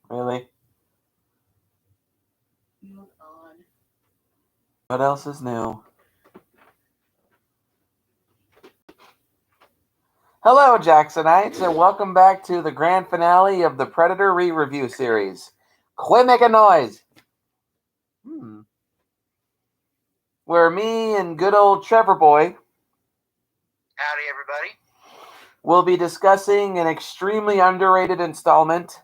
Really? Hold on. What else is new? Hello, Jacksonites, and welcome back to the grand finale of the Predator re-review series. Quit making noise! Where me and good old Trevor boy Howdy, everybody. will be discussing an extremely underrated installment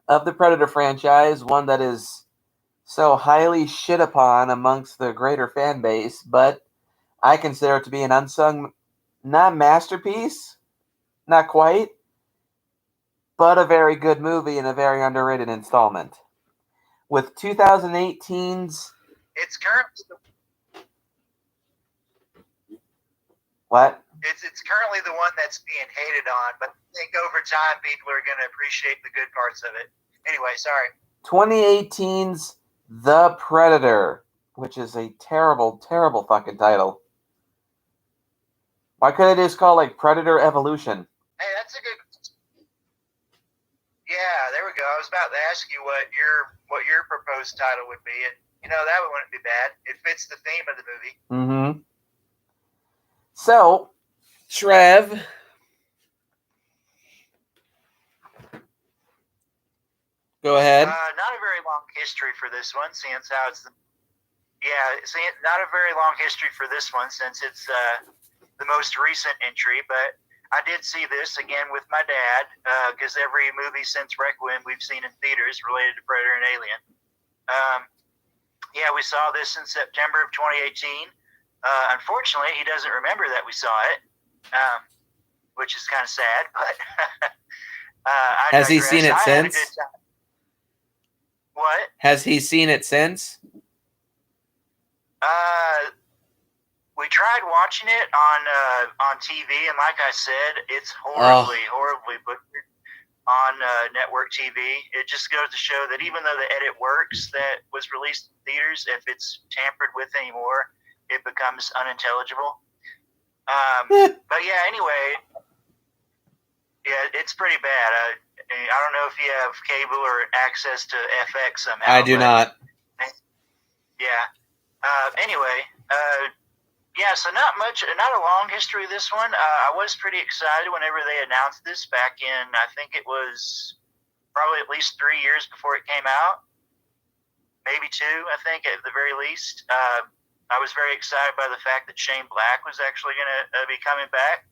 of the Predator franchise, one that is so highly shit upon amongst the greater fan base, but I consider it to be an unsung, not masterpiece, not quite, but a very good movie and a very underrated installment. With 2018's... It's currently What? it's currently the one that's being hated on, but I think over time people are going to appreciate the good parts of it. Anyway, sorry. 2018's The Predator, which is a terrible, terrible fucking title. Why couldn't they just call it like Predator Evolution? Hey, that's a good. Yeah, there we go. I was about to ask you what your proposed title would be, and that wouldn't be bad. It fits the theme of the movie. Mm-hmm. So, Trev, go ahead. Not a very long history for this one, since how it's not a very long history for this one since it's the most recent entry, but I did see this again with my dad because every movie since Requiem we've seen in theaters related to Predator and Alien. We saw this in September of 2018. Unfortunately, he doesn't remember that we saw it, which is kind of sad, but Has he seen it since? What? Has he seen it since? We tried watching it on TV, and like I said, it's horribly butchered on network TV. It just goes to show that even though the edit works that was released in theaters, if it's tampered with anymore, it becomes unintelligible. But yeah, anyway, yeah, it's pretty bad. I don't know if you have cable or access to FX somehow. I do not. Yeah. Anyway, so not a long history of this one. I was pretty excited whenever they announced this back in, I think it was probably at least 3 years before it came out. Maybe 2, I think, at the very least. I was very excited by the fact that Shane Black was actually going to be coming back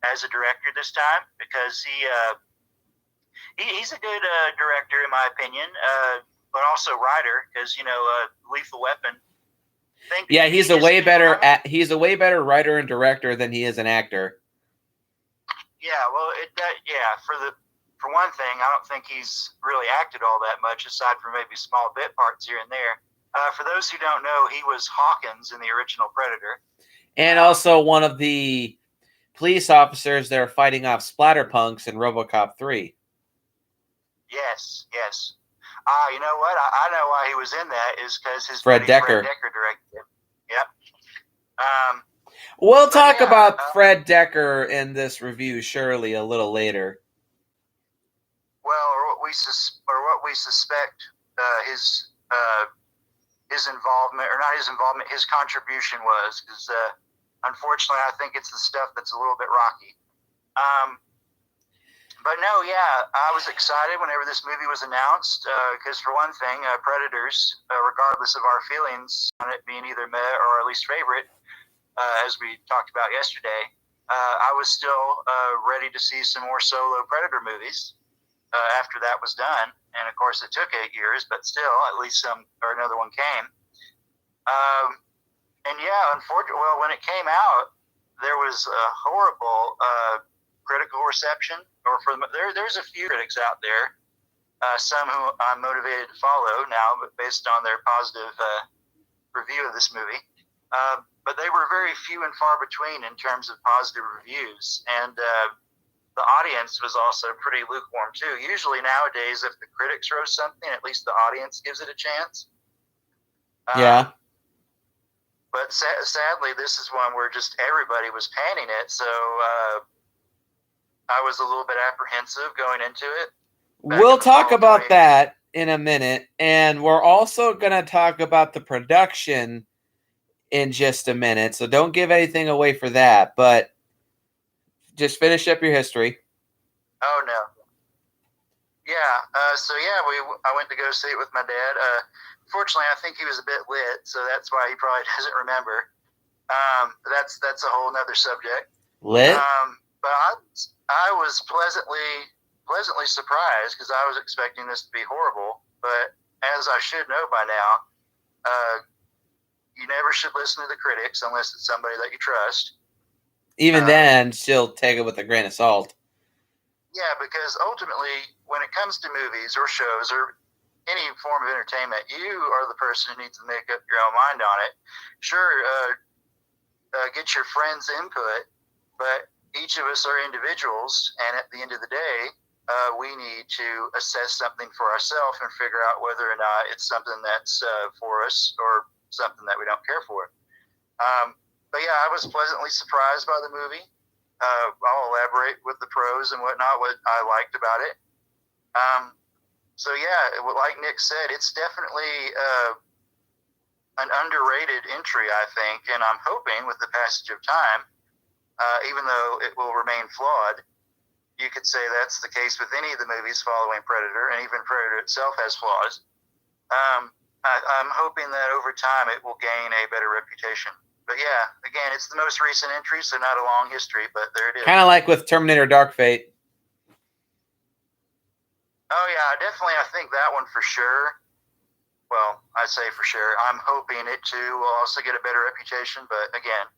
as a director this time, because he's a good director in my opinion, but also writer, because Lethal Weapon. Yeah, he's a way better writer and director than he is an actor. Yeah, well, for one thing, I don't think he's really acted all that much, aside from maybe small bit parts here and there. For those who don't know, he was Hawkins in the original Predator, and also one of the police officers that are fighting off splatterpunks in RoboCop 3. Yes. You know what? I know why he was in that is because his Fred Decker directed it. Yep. We'll talk about Fred Decker in this review surely a little later. Well, or what we suspect his involvement, or not his involvement, his contribution was, because unfortunately I think it's the stuff that's a little bit rocky. But no, yeah, I was excited whenever this movie was announced, because for one thing, Predators, regardless of our feelings on it being either meh or at least favorite, as we talked about yesterday, I was still ready to see some more solo Predator movies after that was done. And of course it took 8 years, but still, at least another one came. Unfortunately, when it came out, there was a horrible critical reception, there's a few critics out there, some who I'm motivated to follow now, but based on their positive review of this movie. But they were very few and far between in terms of positive reviews, and the audience was also pretty lukewarm too. Usually nowadays, if the critics roast something, at least the audience gives it a chance. Yeah. But sadly, this is one where just everybody was panning it, so I was a little bit apprehensive going into it. We'll talk about that in a minute, and we're also going to talk about the production in just a minute, so don't give anything away for that, but just finish up your history. Oh, no. Yeah, I went to go see it with my dad. Fortunately, I think he was a bit lit, so that's why he probably doesn't remember. That's a whole nother subject. Lit? But I was pleasantly surprised because I was expecting this to be horrible. But as I should know by now, you never should listen to the critics unless it's somebody that you trust. Even then, still take it with a grain of salt. Yeah, because ultimately, when it comes to movies or shows or any form of entertainment, you are the person who needs to make up your own mind on it. Sure, get your friends' input, but each of us are individuals, and at the end of the day, we need to assess something for ourselves and figure out whether or not it's something that's for us or something that we don't care for. But yeah, I was pleasantly surprised by the movie. I'll elaborate with the pros and whatnot, what I liked about it. So yeah, like Nick said, it's definitely an underrated entry, I think, and I'm hoping with the passage of time, even though it will remain flawed, you could say that's the case with any of the movies following Predator, and even Predator itself has flaws. I'm hoping that over time it will gain a better reputation. But yeah, again, it's the most recent entry, so not a long history, but there it is. Kind of like with Terminator Dark Fate. Oh yeah, definitely. I think that one for sure. Well, I say for sure. I'm hoping it too will also get a better reputation, but again,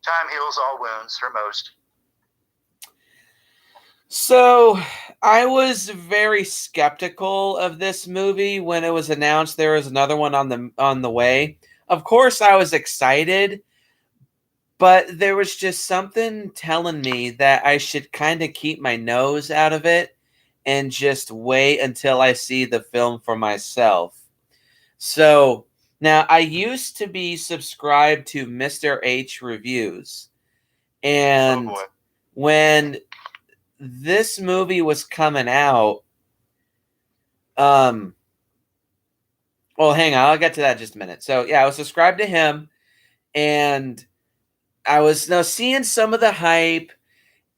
time heals all wounds for most. So, I was very skeptical of this movie when it was announced there was another one on the way. Of course, I was excited, but there was just something telling me that I should kind of keep my nose out of it and just wait until I see the film for myself. So, now I used to be subscribed to Mr. H Reviews. And when this movie was coming out, well, hang on, I'll get to that in just a minute. So yeah, I was subscribed to him, and I was now seeing some of the hype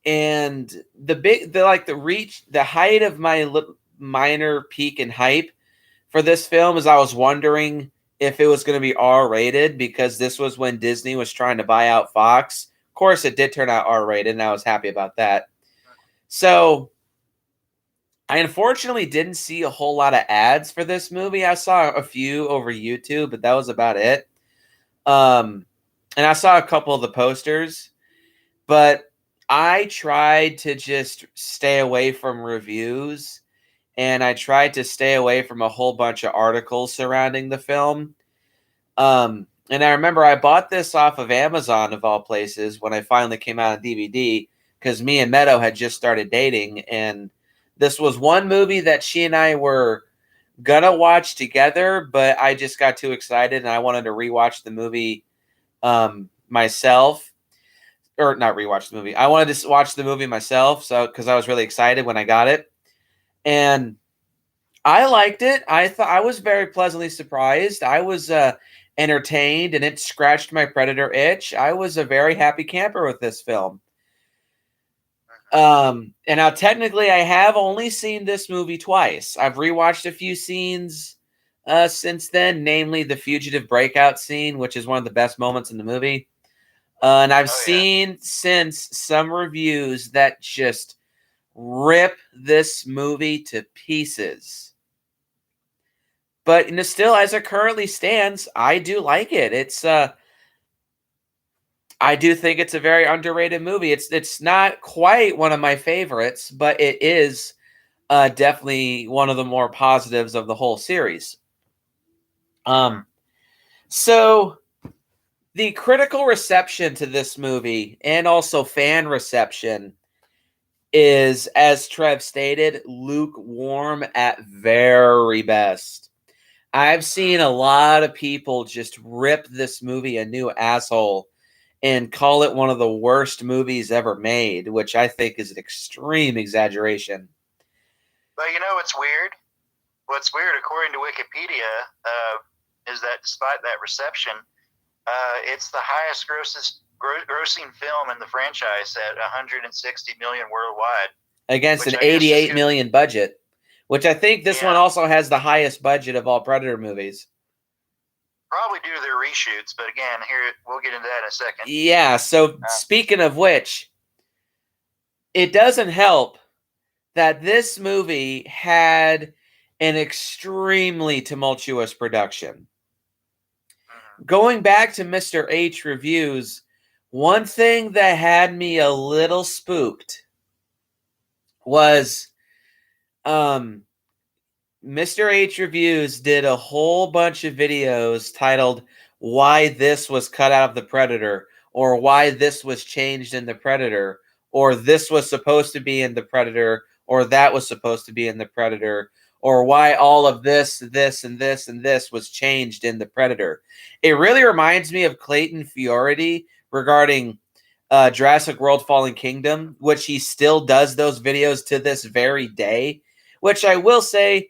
and the height of my minor peak in hype for this film is I was wondering if it was going to be R-rated, because this was when Disney was trying to buy out Fox. Of course, it did turn out R-rated, and I was happy about that. So I unfortunately didn't see a whole lot of ads for this movie. I saw a few over YouTube, but that was about it. And I saw a couple of the posters, but I tried to just stay away from reviews, and I tried to stay away from a whole bunch of articles surrounding the film. And I remember I bought this off of Amazon, of all places, when I finally came out on DVD, because me and Meadow had just started dating, and this was one movie that she and I were gonna watch together, but I just got too excited and I wanted to rewatch the movie myself. Or not rewatch the movie. I wanted to watch the movie myself, so because I was really excited when I got it. And I liked it. I thought I was very pleasantly surprised. I was entertained, and it scratched my Predator itch. I was a very happy camper with this film. And now technically I have only seen this movie twice. I've rewatched a few scenes since then, namely the fugitive breakout scene, which is one of the best moments in the movie. And I've seen since some reviews that just rip this movie to pieces. But still, as it currently stands, I do like it. It's I do think it's a very underrated movie. It's not quite one of my favorites, but it is definitely one of the more positives of the whole series. So the critical reception to this movie, and also fan reception, is, as Trev stated, lukewarm at very best. I've seen a lot of people just rip this movie a new asshole and call it one of the worst movies ever made, which I think is an extreme exaggeration. But you know what's weird? What's weird, according to Wikipedia, is that despite that reception, it's the highest grossing film in the franchise at 160 million worldwide. Against an 88 million budget, which I think this one also has the highest budget of all Predator movies. Probably due to their reshoots, but again, here we'll get into that in a second. Yeah, so speaking of which, it doesn't help that this movie had an extremely tumultuous production. Going back to Mr. H reviews, one thing that had me a little spooked was Mr. H reviews did a whole bunch of videos titled "Why This Was Cut Out of the Predator," or "Why This Was Changed in the Predator," or "This Was Supposed to Be in the Predator," or "That Was Supposed to Be in the Predator," or "Why all of this, this, and this, and this was changed in the Predator." It really reminds me of Clayton Fioriti regarding Jurassic World Fallen Kingdom, which he still does those videos to this very day, which I will say,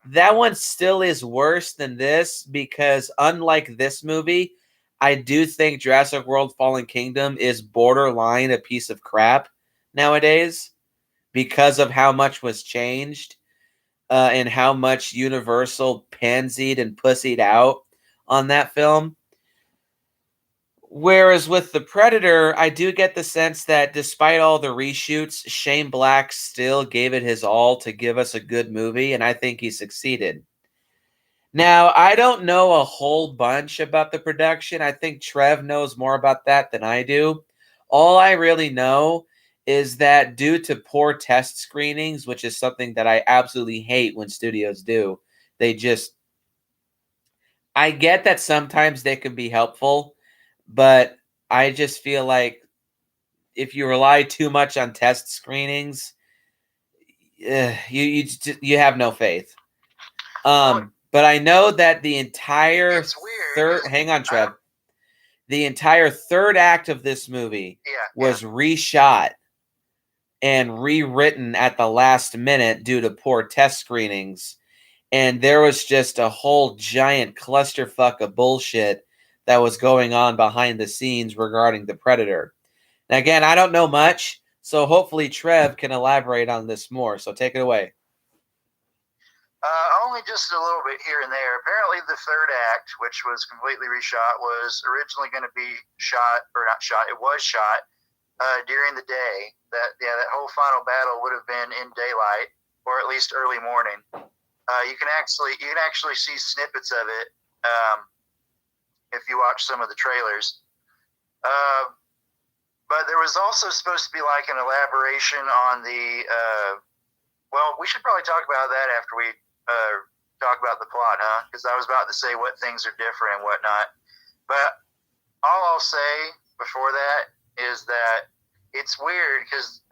that one still is worse than this, because unlike this movie, I do think Jurassic World Fallen Kingdom is borderline a piece of crap nowadays because of how much was changed and how much Universal pansied and pussied out on that film. Whereas with The Predator, I do get the sense that despite all the reshoots, Shane Black still gave it his all to give us a good movie, and I think he succeeded. Now, I don't know a whole bunch about the production. I think Trev knows more about that than I do. All I really know is that due to poor test screenings, which is something that I absolutely hate when studios do, I get that sometimes they can be helpful, but I just feel like if you rely too much on test screenings, you have no faith. But I know that the entire third... Hang on, Trev. The entire third act of this movie was reshot and rewritten at the last minute due to poor test screenings. And there was just a whole giant clusterfuck of bullshit that was going on behind the scenes regarding The Predator. And again, I don't know much, so hopefully Trev can elaborate on this more. So take it away. Only just a little bit here and there. Apparently, the third act, which was completely reshot, was originally going to be shot, or not shot, it was shot during the day. That whole final battle would have been in daylight, or at least early morning. You can actually see snippets of it if you watch some of the trailers. But there was also supposed to be like an elaboration on the. Well, we should probably talk about that after we talk about the plot, huh? Because I was about to say what things are different and whatnot. But all I'll say before that is that it's weird because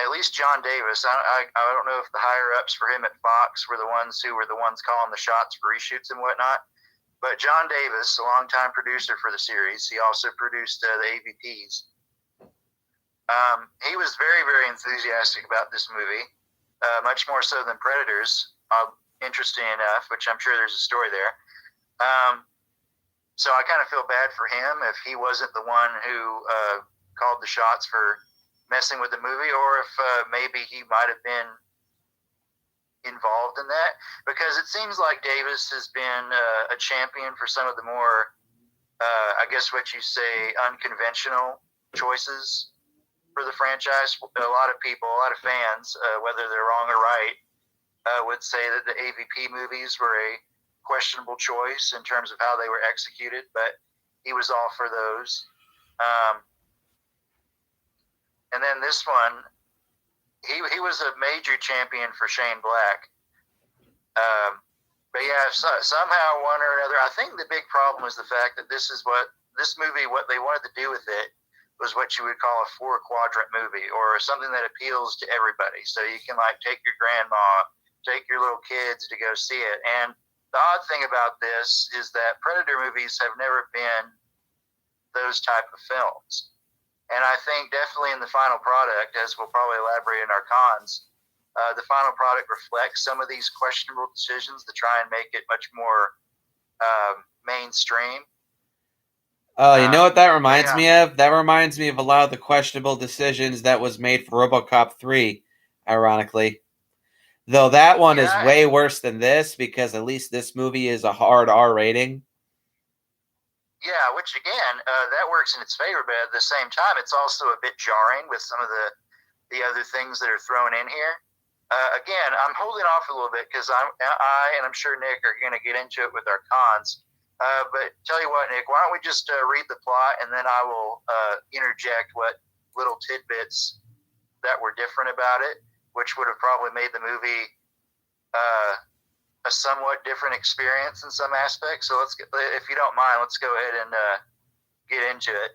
at least John Davis, I don't know if the higher ups for him at Fox were the ones calling the shots for reshoots and whatnot. But John Davis, a longtime producer for the series, he also produced the AVPs. He was very, very enthusiastic about this movie, much more so than Predators, interesting enough, which I'm sure there's a story there. So I kind of feel bad for him if he wasn't the one who called the shots for messing with the movie, or if maybe he might have been involved in that, because it seems like Davis has been a champion for some of the more, I guess what you say, unconventional choices for the franchise. A lot of people, a lot of fans, whether they're wrong or right, would say that the AVP movies were a questionable choice in terms of how they were executed, but he was all for those. And then this one, he was a major champion for Shane Black. But yeah, somehow one or another, I think the big problem was the fact that this movie, what they wanted to do with it was what you would call a 4-quadrant movie, or something that appeals to everybody. So you can like take your grandma, take your little kids to go see it. And the odd thing about this is that Predator movies have never been those type of films. And I think definitely in the final product, as we'll probably elaborate in our cons, The final product reflects some of these questionable decisions to try and make it much more mainstream. Oh, you know what that reminds me of? That reminds me of a lot of the questionable decisions that was made for RoboCop 3, ironically. Though that one is way worse than this, because at least this movie is a hard R rating. Yeah, which again, that works in its favor, but at the same time, it's also a bit jarring with some of the other things that are thrown in here. Again, I'm holding off a little bit because I and I'm sure Nick are going to get into it with our cons. But tell you what, Nick, why don't we just read the plot, and then I will interject what little tidbits that were different about it, which would have probably made the movie a somewhat different experience in some aspects. So if you don't mind, let's go ahead and get into it.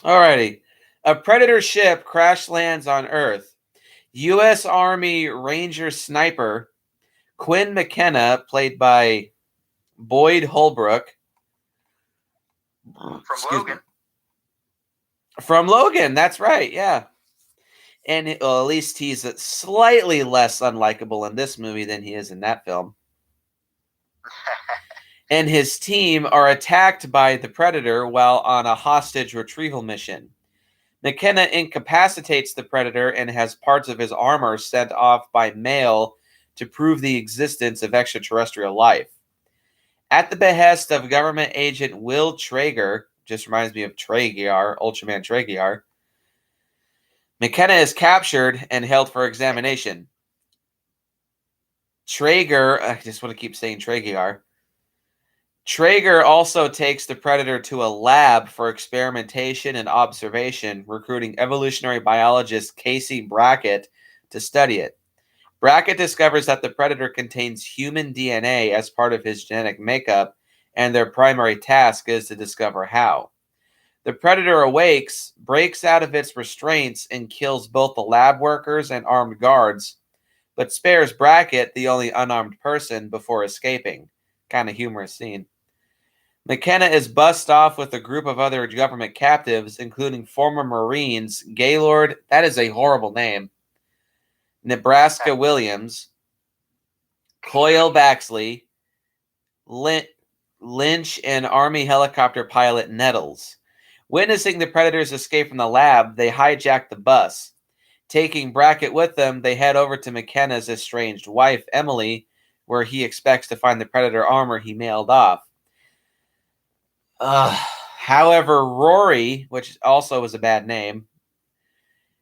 Alrighty. A Predator ship crash lands on Earth. U.S. Army Ranger sniper Quinn McKenna, played by Boyd Holbrook. From Logan, that's right, yeah. And at least he's slightly less unlikable in this movie than he is in that film. And his team are attacked by the Predator while on a hostage retrieval mission. McKenna incapacitates the Predator and has parts of his armor sent off by mail to prove the existence of extraterrestrial life. At the behest of government agent Will Traeger, just reminds me of Traeger, Ultraman Traeger, McKenna is captured and held for examination. Traeger, I just want to keep saying Traeger. Traeger also takes the Predator to a lab for experimentation and observation, recruiting evolutionary biologist Casey Brackett to study it. Brackett discovers that the Predator contains human DNA as part of his genetic makeup, and their primary task is to discover how. The Predator awakes, breaks out of its restraints, and kills both the lab workers and armed guards, but spares Brackett, the only unarmed person, before escaping. Kind of humorous scene. McKenna is bussed off with a group of other government captives, including former Marines Gaylord, that is a horrible name, Nebraska Williams, Coyle Baxley, Lynch, and Army helicopter pilot Nettles. Witnessing the Predator's escape from the lab, they hijack the bus. Taking Brackett with them, they head over to McKenna's estranged wife, Emily, where he expects to find the Predator armor he mailed off. However, Rory, which also is a bad name,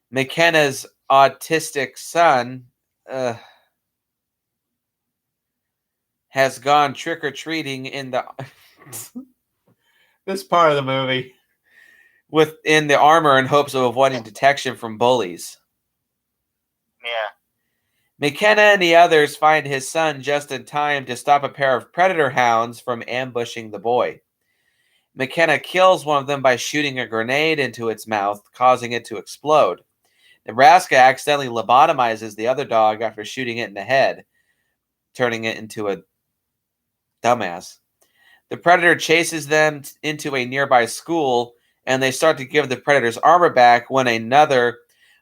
McKenna's autistic son, has gone trick-or-treating in the this part of the movie within the armor in hopes of avoiding detection from bullies. Yeah. McKenna and the others find his son just in time to stop a pair of Predator hounds from ambushing the boy. McKenna kills one of them by shooting a grenade into its mouth, causing it to explode. Nebraska accidentally lobotomizes the other dog after shooting it in the head, turning it into a dumbass. The Predator chases them into a nearby school, and they start to give the Predator's armor back when another,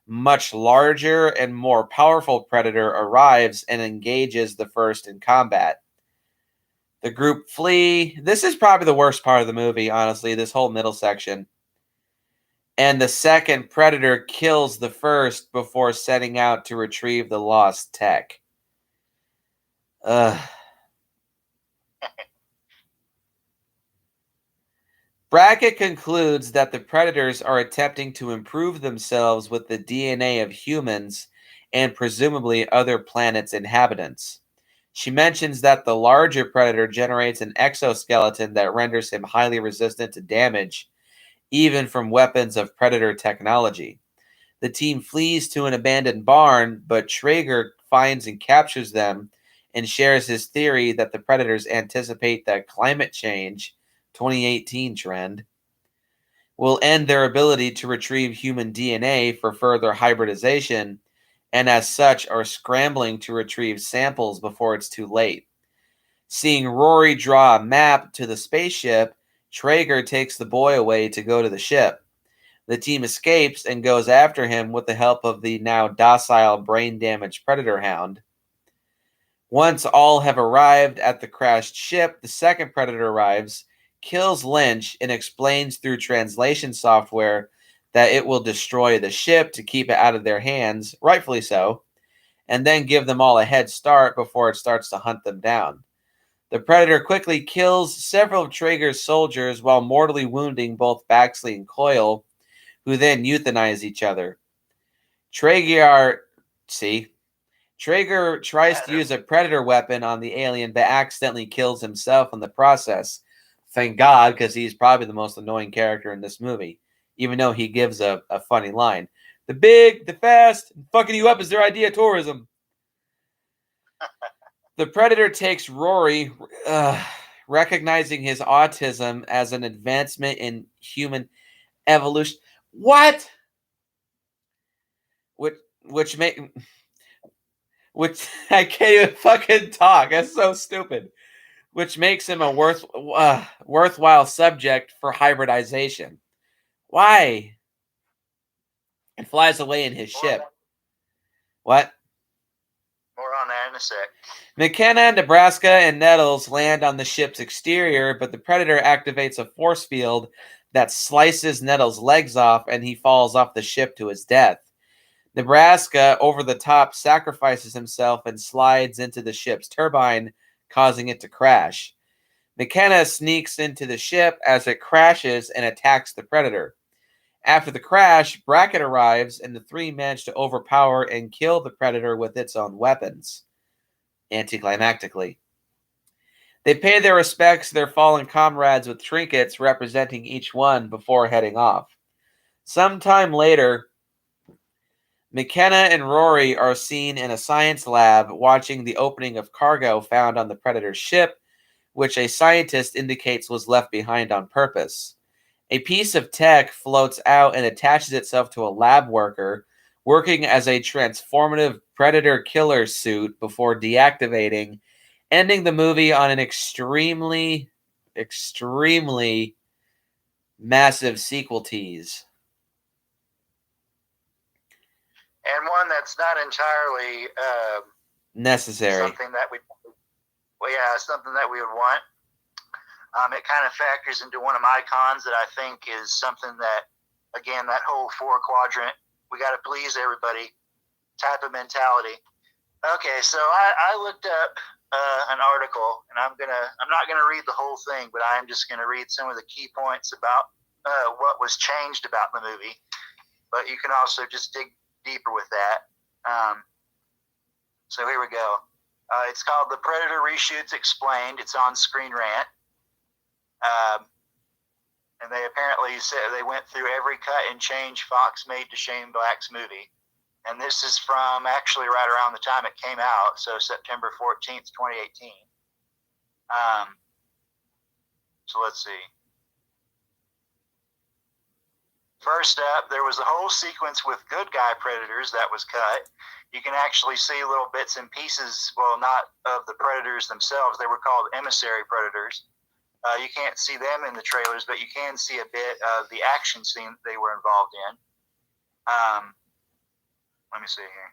much larger and more powerful Predator arrives and engages the first in combat. The group flee. This is probably the worst part of the movie, honestly, this whole middle section. And the second Predator kills the first before setting out to retrieve the lost tech. Brackett concludes that the Predators are attempting to improve themselves with the DNA of humans and presumably other planets' inhabitants. She mentions that the larger Predator generates an exoskeleton that renders him highly resistant to damage, even from weapons of Predator technology. The team flees to an abandoned barn, but Traeger finds and captures them and shares his theory that the Predators anticipate that climate change, 2018 trend, will end their ability to retrieve human DNA for further hybridization, and as such are scrambling to retrieve samples before it's too late. Seeing Rory draw a map to the spaceship, Traeger takes the boy away to go to the ship. The team escapes and goes after him with the help of the now docile, brain-damaged predator hound. Once all have arrived at the crashed ship, the second predator arrives, kills Lynch, and explains through translation software that it will destroy the ship to keep it out of their hands, rightfully so, and then give them all a head start before it starts to hunt them down. The Predator quickly kills several of Traeger's soldiers while mortally wounding both Baxley and Coyle, who then euthanize each other. Traeger tries to use a Predator weapon on the alien, but accidentally kills himself in the process. Thank God, because he's probably the most annoying character in this movie, even though he gives a funny line. The big, the fast, fucking you up is their idea of tourism. The Predator takes Rory, recognizing his autism as an advancement in human evolution. What? Which I can't even fucking talk. That's so stupid. Which makes him a worthwhile subject for hybridization. Why? And flies away in his ship. What? More on that in a sec. McKenna, Nebraska, and Nettles land on the ship's exterior, but the Predator activates a force field that slices Nettles' legs off, and he falls off the ship to his death. Nebraska, over the top, sacrifices himself and slides into the ship's turbine, causing it to crash. McKenna sneaks into the ship as it crashes and attacks the Predator. After the crash, Brackett arrives, and the three manage to overpower and kill the Predator with its own weapons. Anticlimactically. They pay their respects to their fallen comrades with trinkets representing each one before heading off. Sometime later, McKenna and Rory are seen in a science lab watching the opening of cargo found on the Predator's ship, which a scientist indicates was left behind on purpose. A piece of tech floats out and attaches itself to a lab worker, working as a transformative Predator killer suit before deactivating, ending the movie on an extremely, extremely massive sequel tease. And one that's not entirely necessary. Something that we would want. It kind of factors into one of my cons that I think is something that, again, that whole 4-quadrant, we got to please everybody type of mentality. Okay, so I looked up an article, and I'm not gonna read the whole thing, but I am just gonna read some of the key points about what was changed about the movie. But you can also just dig deeper with that. So here we go. It's called The Predator Reshoots Explained. It's on Screen Rant. And they apparently said they went through every cut and change Fox made to Shane Black's movie. And this is from actually right around the time it came out, so September 14th, 2018. So let's see. First up, there was a whole sequence with good guy predators that was cut. You can actually see little bits and pieces, well, not of the predators themselves. They were called emissary predators. You can't see them in the trailers, but you can see a bit of the action scene they were involved in. Let me see here.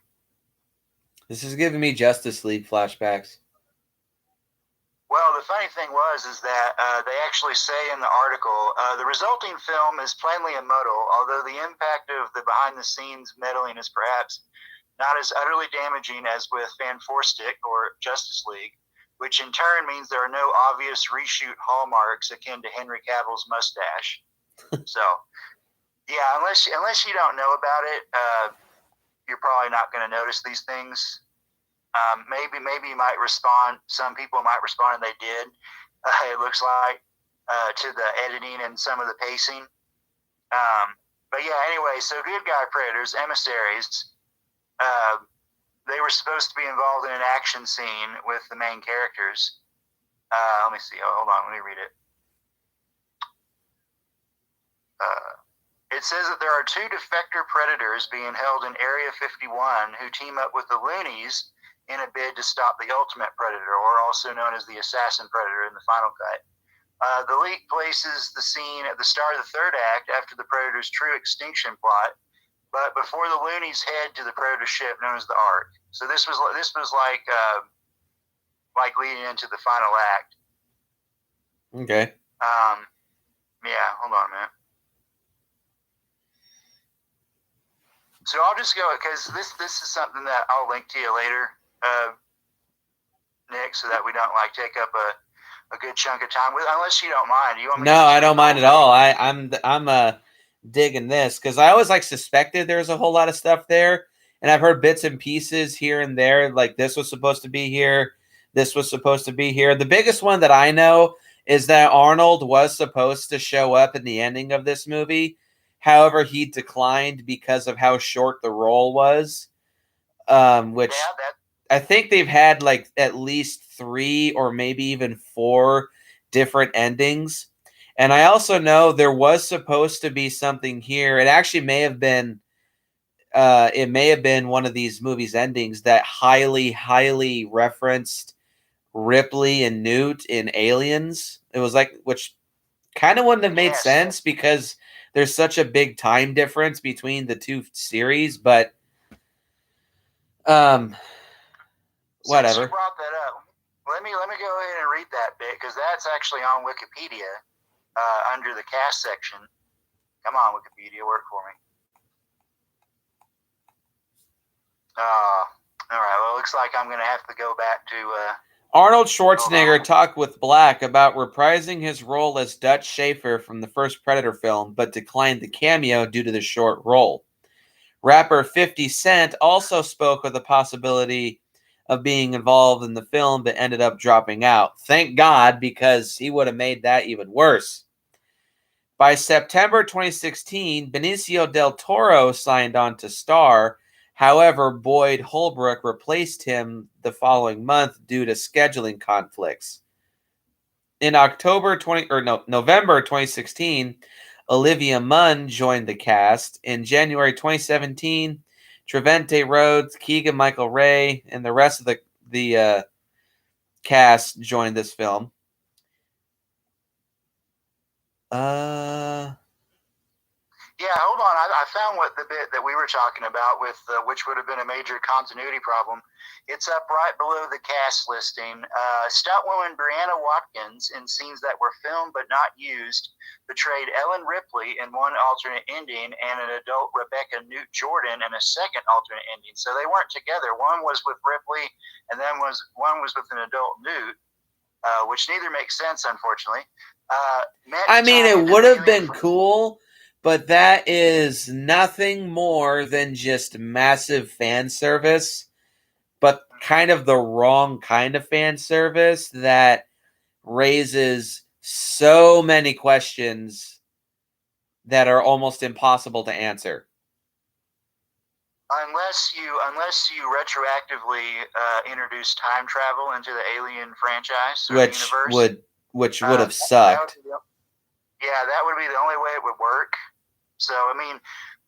This is giving me Justice League flashbacks. Well, the funny thing is that they actually say in the article, the resulting film is plainly a muddle, although the impact of the behind-the-scenes meddling is perhaps not as utterly damaging as with Fan Four Stick or Justice League, which in turn means there are no obvious reshoot hallmarks akin to Henry Cavill's mustache. So, yeah, unless you don't know about it, you're probably not going to notice these things. Maybe you might respond. Some people might respond, and they did. It looks like to the editing and some of the pacing. But yeah, anyway, so good guy predators, emissaries. They were supposed to be involved in an action scene with the main characters. Let me see. Oh, hold on. Let me read it. It says that there are 2 defector predators being held in Area 51 who team up with the Loonies in a bid to stop the ultimate predator, or also known as the assassin predator in the final cut. The leak places the scene at the start of the third act after the Predator's true extinction plot, but before the loonies head to the Predator ship known as the Ark. So this was like leading into the final act. Okay. Yeah, hold on a minute. So I'll just go, because this is something that I'll link to you later, Nick, so that we don't take up a good chunk of time with, unless you don't mind. You want me No, to I don't mind at all. I'm digging this because I always suspected there's a whole lot of stuff there, and I've heard bits and pieces here and there. Like this was supposed to be here, this was supposed to be here. The biggest one that I know is that Arnold was supposed to show up in the ending of this movie. However, he declined because of how short the role was. Which I think they've had at least 3 or maybe even 4 different endings. And I also know there was supposed to be something here. It actually may have been one of these movies' endings that highly, highly referenced Ripley and Newt in Aliens. It was which kind of wouldn't have made sense because there's such a big time difference between the two series, but whatever. Since you brought that up, let me go ahead and read that bit because that's actually on Wikipedia under the cast section. Come on, Wikipedia, work for me. All right. Well, it looks like I'm going to have to go back to. Arnold Schwarzenegger talked with Black about reprising his role as Dutch Schaefer from the first Predator film, but declined the cameo due to the short role. Rapper 50 Cent also spoke of the possibility of being involved in the film, but ended up dropping out. Thank God, because he would have made that even worse. By September 2016, Benicio del Toro signed on to star. However, Boyd Holbrook replaced him the following month due to scheduling conflicts. In November 2016, Olivia Munn joined the cast. In January 2017, Trevante Rhodes, Keegan-Michael Ray, and the rest of the cast joined this film. Yeah, hold on. I found what the bit that we were talking about with which would have been a major continuity problem. It's up right below the cast listing. Stunt woman Brianna Watkins, in scenes that were filmed but not used, betrayed Ellen Ripley in one alternate ending and an adult Rebecca Newt Jordan in a second alternate ending. So they weren't together. One was with Ripley, and then one was with an adult Newt, which neither makes sense, unfortunately. It would have been cool. But that is nothing more than just massive fan service, but kind of the wrong kind of fan service that raises so many questions that are almost impossible to answer. Unless you retroactively introduce time travel into the Alien franchise or universe, which would have sucked. That would be the only way it would work. So,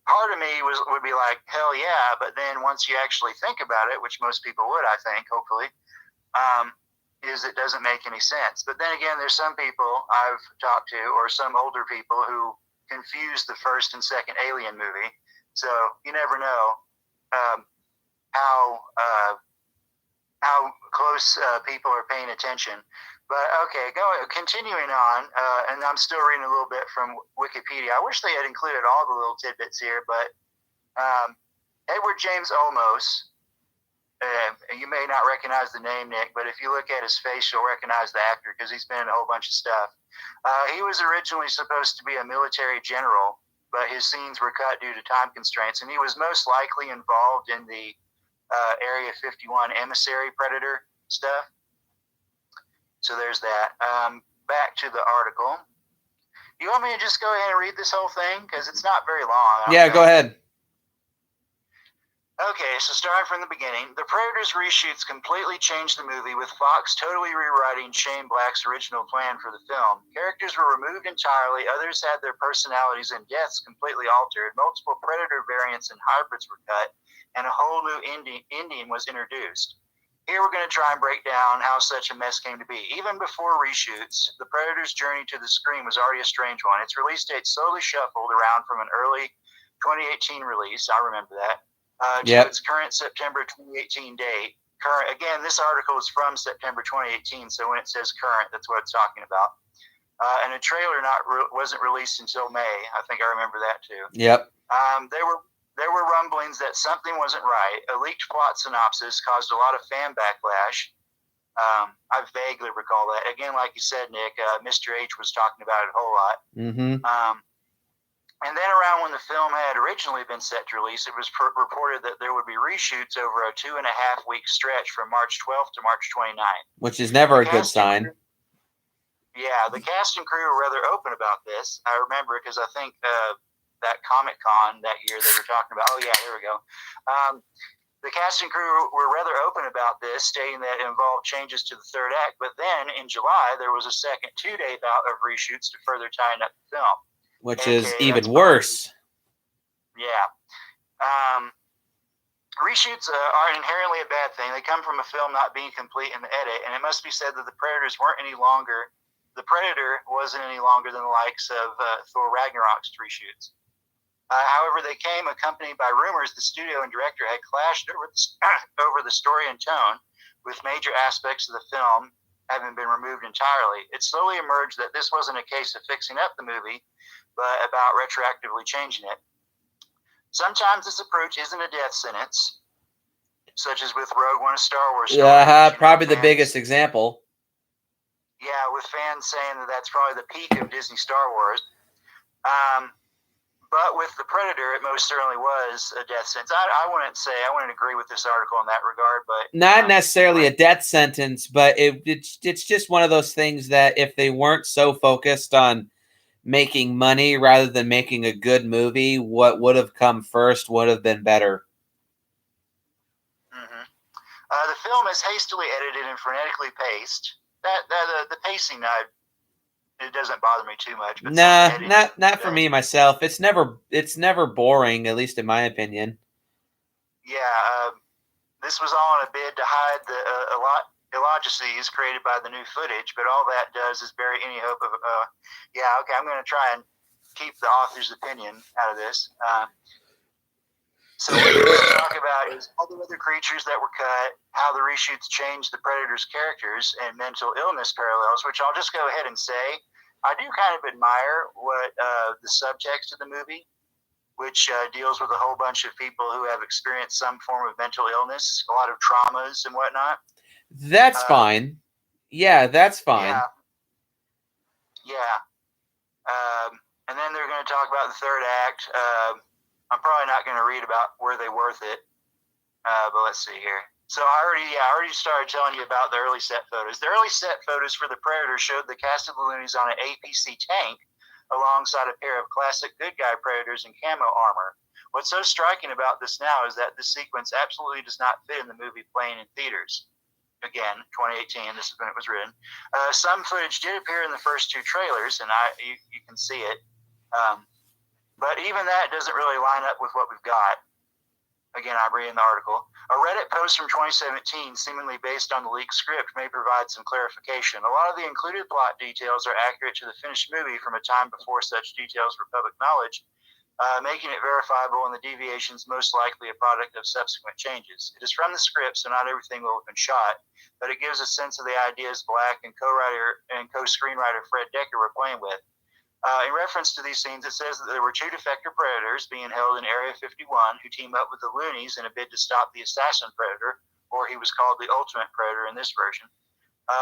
part of me would be like, hell yeah, but then once you actually think about it, which most people would, I think, hopefully, is it doesn't make any sense. But then again, there's some people I've talked to, or some older people who confuse the first and second Alien movie. So you never know how close people are paying attention. But okay, continuing on, and I'm still reading a little bit from Wikipedia. I wish they had included all the little tidbits here, but Edward James Olmos, you may not recognize the name, Nick, but if you look at his face, you'll recognize the actor because he's been in a whole bunch of stuff. He was originally supposed to be a military general, but his scenes were cut due to time constraints, and he was most likely involved in the Area 51 emissary predator stuff. So there's that. Back to the article. You want me to just go ahead and read this whole thing? Because it's not very long. Yeah, go ahead. Okay, so starting from the beginning, the Predators reshoots completely changed the movie, with Fox totally rewriting Shane Black's original plan for the film. Characters were removed entirely, others had their personalities and deaths completely altered, multiple Predator variants and hybrids were cut, and a whole new ending was introduced. Here we're going to try and break down how such a mess came to be. Even before reshoots, the Predator's journey to the screen was already a strange one. Its release date slowly shuffled around from an early 2018 release, I remember that, to its current September 2018 date. Current, again, this article is from September 2018, so when it says current, that's what it's talking about. And a trailer wasn't released until May. I think I remember that too. Yep. There were rumblings that something wasn't right. A leaked plot synopsis caused a lot of fan backlash. I vaguely recall that. Again, like you said, Nick, Mr. H was talking about it a whole lot. Mm-hmm. And then around when the film had originally been set to release, it was reported that there would be reshoots over a 2.5-week stretch from March 12th to March 29th. Which is never a good sign. Yeah, the cast and crew were rather open about this. I remember because I think that Comic-Con that year they were talking about, oh yeah, there we go. The cast and crew were rather open about this, stating that it involved changes to the third act. But then in July, there was a second 2-day bout of reshoots to further tighten up the film. Which is even worse. Yeah. Reshoots aren't inherently a bad thing. They come from a film not being complete in the edit, and it must be said that the Predator wasn't any longer than the likes of Thor Ragnarok's reshoots. However, they came accompanied by rumors the studio and director had clashed over the story and tone, with major aspects of the film having been removed entirely. It slowly emerged that this wasn't a case of fixing up the movie, but about retroactively changing it. Sometimes this approach isn't a death sentence, such as with Rogue One, a Star Wars story. Yeah, probably the biggest example. Yeah, with fans saying that that's probably the peak of Disney Star Wars. But with the Predator, it most certainly was a death sentence. I wouldn't agree with this article in that regard, but not necessarily a death sentence, but it's just one of those things that if they weren't so focused on making money rather than making a good movie, what would have come first would have been better. Mm-hmm. The film is hastily edited and frenetically paced. The pacing, it doesn't bother me too much. But not for me myself. It's never boring, at least in my opinion. Yeah, this was all in a bid to hide the illogicies created by the new footage, but all that does is bury any hope of. I'm going to try and keep the author's opinion out of this. So what we're going to talk about is all the other creatures that were cut, how the reshoots changed the Predator's characters and mental illness parallels, which I'll just go ahead and say. I do kind of admire what the subtext of the movie, which deals with a whole bunch of people who have experienced some form of mental illness, a lot of traumas and whatnot. That's fine. Yeah, that's fine. Yeah. And then they're going to talk about the third act. I'm probably not going to read about Were They Worth It, but let's see here. So I already started telling you about the early set photos. The early set photos for the Predator showed the cast of the Loonies on an APC tank alongside a pair of classic good guy Predators in camo armor. What's so striking about this now is that this sequence absolutely does not fit in the movie playing in theaters. Again, 2018, this is when it was written. Some footage did appear in the first two trailers, and you can see it. But even that doesn't really line up with what we've got. Again, I'm reading the article. A Reddit post from 2017, seemingly based on the leaked script, may provide some clarification. A lot of the included plot details are accurate to the finished movie from a time before such details were public knowledge, making it verifiable and the deviations most likely a product of subsequent changes. It is from the script, so not everything will have been shot, but it gives a sense of the ideas Black and co-writer and co-screenwriter Fred Decker were playing with. In reference to these scenes, it says that there were two defector Predators being held in Area 51 who team up with the Loonies in a bid to stop the assassin Predator, or he was called the Ultimate Predator in this version.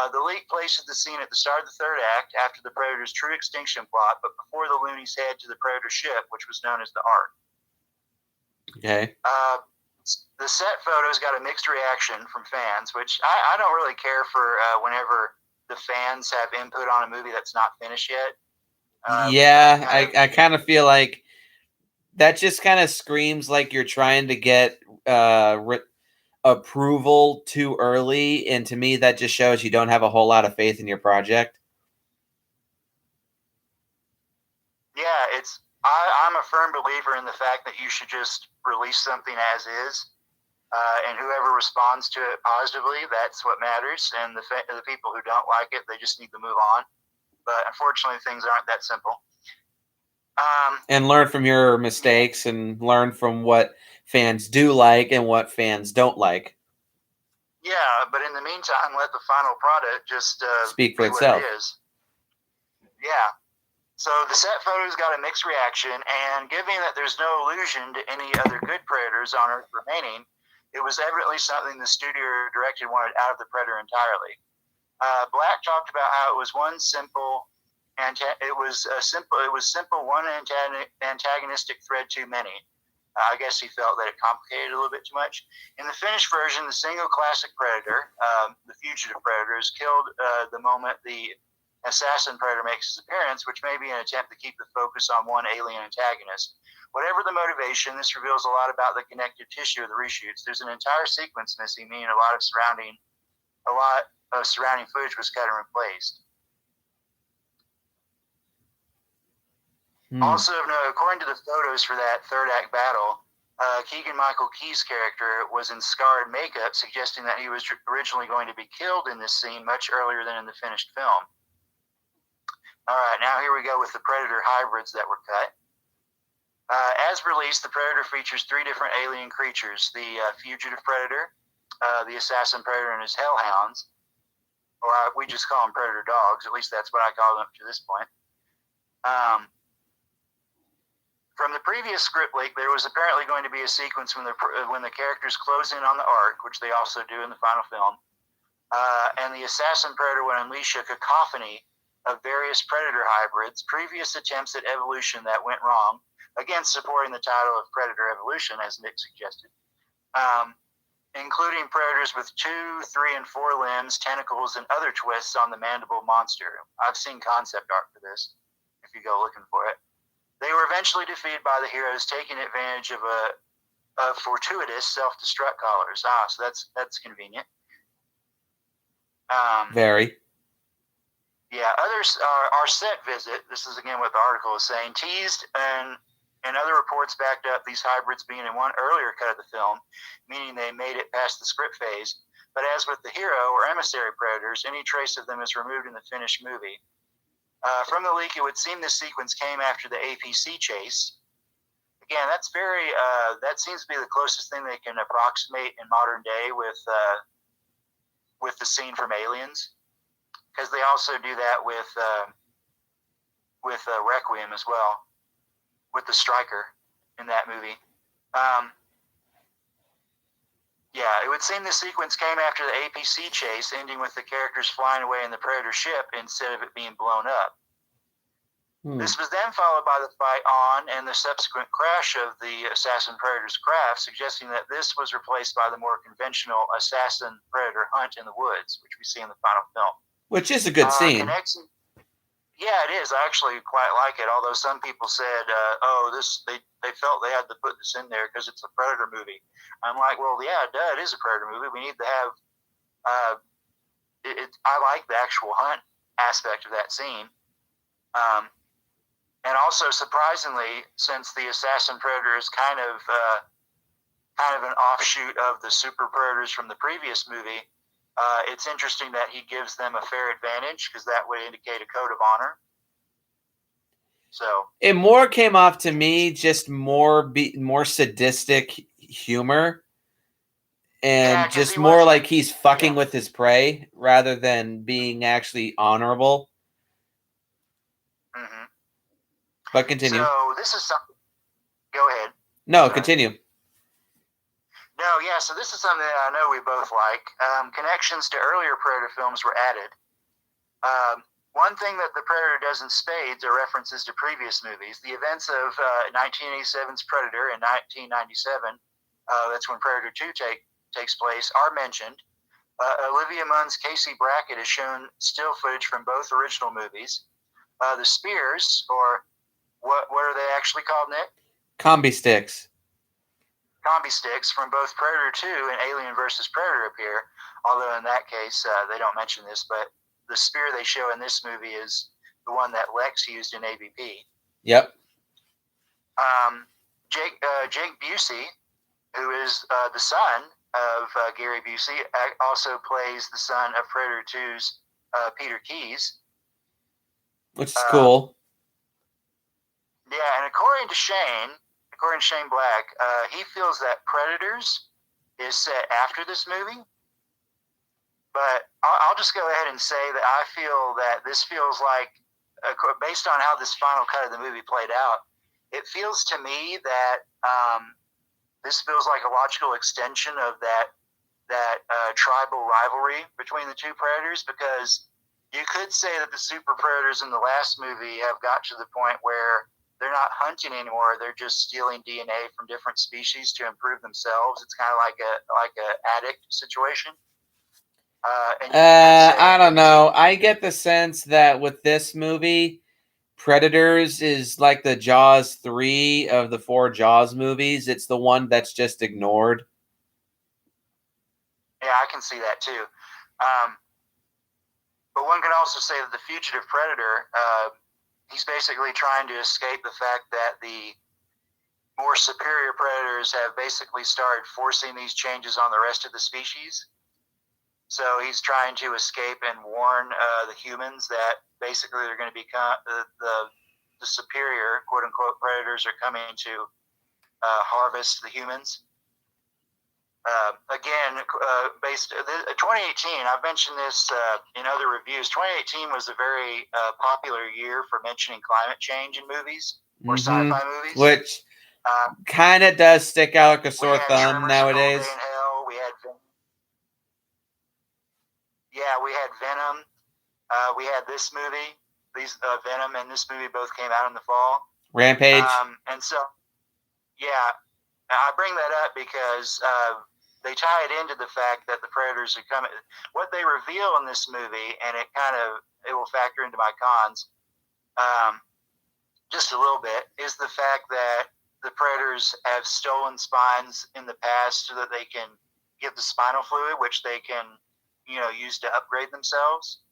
The leak places the scene at the start of the third act after the Predator's true extinction plot, but before the Loonies head to the Predator ship, which was known as the Ark. Okay. The set photos got a mixed reaction from fans, which I don't really care for whenever the fans have input on a movie that's not finished yet. I kind of feel like that just kind of screams like you're trying to get approval too early, and to me that just shows you don't have a whole lot of faith in your project. Yeah, I'm a firm believer in the fact that you should just release something as is. And whoever responds to it positively, that's what matters. And the people who don't like it, they just need to move on. But unfortunately, things aren't that simple. And learn from your mistakes and learn from what fans do like and what fans don't like. Yeah, but in the meantime, let the final product just speak for be itself. what it is. Yeah. So the set photos got a mixed reaction, and given that there's no allusion to any other good Predators on Earth remaining, it was evidently something the studio director wanted out of the Predator entirely. Black talked about how it was one simple, one antagonistic thread too many. I guess he felt that it complicated a little bit too much. In the finished version, the single classic Predator, the fugitive Predator, is killed the moment the assassin Predator makes his appearance, which may be an attempt to keep the focus on one alien antagonist. Whatever the motivation, this reveals a lot about the connective tissue of the reshoots. There's an entire sequence missing, meaning a lot of surrounding footage was cut and replaced. Also of note, according to the photos for that third act battle, Keegan-Michael Key's character was in scarred makeup, suggesting that he was originally going to be killed in this scene much earlier than in the finished film. All right, now here we go with the Predator hybrids that were cut. As released, the Predator features 3 different alien creatures: the fugitive Predator, the assassin Predator, and his hellhounds, or we just call them Predator dogs. At least that's what I call them up to this point. From the previous script leak, there was apparently going to be a sequence when the characters close in on the Ark, which they also do in the final film, and the assassin Predator would unleash a cacophony of various Predator hybrids, previous attempts at evolution that went wrong, again supporting the title of Predator Evolution, as Nick suggested, including predators with 2, 3, and 4 limbs, tentacles, and other twists on the mandible monster. I've seen concept art for this, if you go looking for it. They were eventually defeated by the heroes, taking advantage of fortuitous self-destruct collars. So that's convenient. Very. Yeah, our set visit, this is again what the article is saying, teased and other reports backed up these hybrids being in one earlier cut of the film, meaning they made it past the script phase. But as with the hero or emissary predators, any trace of them is removed in the finished movie. From the leak, it would seem this sequence came after the APC chase. Again, that seems to be the closest thing they can approximate in modern day with the scene from Aliens, because they also do that with Requiem as well, with the striker in that movie. Yeah, it would seem the sequence came after the APC chase, ending with the characters flying away in the Predator ship instead of it being blown up. This was then followed by the fight on and the subsequent crash of the assassin Predator's craft, suggesting that this was replaced by the more conventional assassin Predator hunt in the woods, which we see in the final film. Which is a good scene. Yeah, it is. I actually quite like it, although some people said, they felt they had to put this in there because it's a Predator movie. I'm like, well, yeah, duh, it is a Predator movie. We need to have I like the actual hunt aspect of that scene. And also, surprisingly, since the assassin Predator is kind of an offshoot of the super predators from the previous movie, it's interesting that he gives them a fair advantage, because that would indicate a code of honor. So it more came off to me just more sadistic humor, and just more like he's fucking with his prey rather than being actually honorable. Mm-hmm. But continue. So this is something. Go ahead. No, continue. No, yeah, so this is something that I know we both like. Connections to earlier Predator films were added. One thing that the Predator does in spades are references to previous movies. The events of 1987's Predator in 1997, that's when Predator 2 takes place, are mentioned. Olivia Munn's Casey Brackett has shown still footage from both original movies. The spears, or what are they actually called, Nick? Combi sticks. Combi sticks from both Predator 2 and Alien vs. Predator appear, although in that case they don't mention this, but the spear they show in this movie is the one that Lex used in AVP. Yep. Jake Busey, who is the son of Gary Busey, also plays the son of Predator 2's Peter Keyes. Which is cool. Yeah, and according to Shane Black, he feels that Predators is set after this movie. But I'll just go ahead and say that I feel that this feels like, based on how this final cut of the movie played out, it feels to me that this feels like a logical extension of that tribal rivalry between the two Predators, because you could say that the super predators in the last movie have got to the point where they're not hunting anymore. They're just stealing DNA from different species to improve themselves. It's kind of like a addict situation. I don't know. I get the sense that with this movie, Predators is like the Jaws 3 of the 4 Jaws movies. It's the one that's just ignored. Yeah, I can see that too. But one can also say that the fugitive predator, he's basically trying to escape the fact that the more superior predators have basically started forcing these changes on the rest of the species. So he's trying to escape and warn the humans that basically they're going to become the superior, quote unquote, predators are coming to harvest the humans. Based 2018, I've mentioned this in other reviews. 2018 was a very popular year for mentioning climate change in movies or sci-fi movies, which kind of does stick out like a sore thumb Tremor, nowadays. Day in Hell. We had Venom. We had this movie. These Venom and this movie both came out in the fall. Rampage. And so, yeah, I bring that up because they tie it into the fact that the predators are coming. What they reveal in this movie, and it will factor into my cons, just a little bit, is the fact that the predators have stolen spines in the past so that they can get the spinal fluid, which they can, use to upgrade themselves,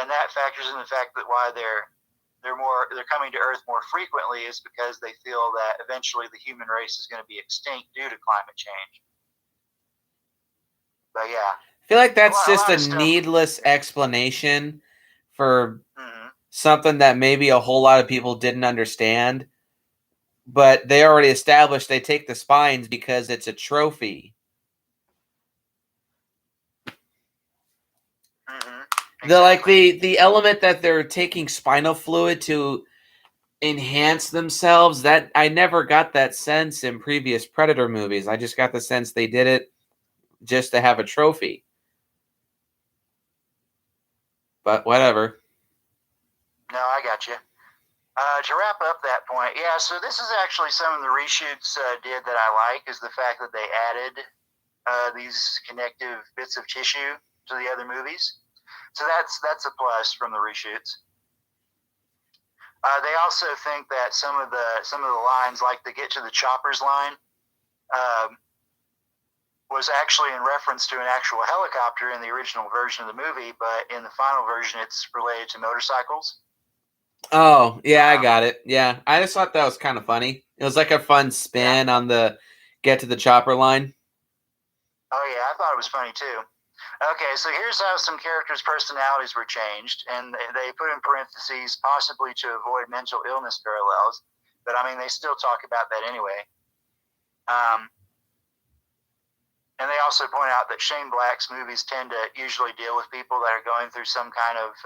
and that factors in the fact that why they're coming to Earth more frequently is because they feel that eventually the human race is going to be extinct due to climate change. But yeah, I feel like that's just a needless explanation for something that maybe a whole lot of people didn't understand. But they already established they take the spines because it's a trophy. Exactly. The element that they're taking spinal fluid to enhance themselves, that I never got that sense in previous Predator movies. I just got the sense they did it just to have a trophy. But whatever. No, I got you. To wrap up that point, yeah, so this is actually some of the reshoots did that I like, is the fact that they added these connective bits of tissue to the other movies. So that's a plus from the reshoots. They also think that some of the lines, like the "get to the choppers" line, was actually in reference to an actual helicopter in the original version of the movie, but in the final version, it's related to motorcycles. Oh, yeah, I got it. Yeah, I just thought that was kind of funny. It was like a fun spin on the "get to the chopper" line. Oh yeah, I thought it was funny too. Okay, so here's how some characters' personalities were changed, and they put in parentheses, possibly to avoid mental illness parallels, but I mean, they still talk about that anyway. And they also point out that Shane Black's movies tend to usually deal with people that are going through some kind of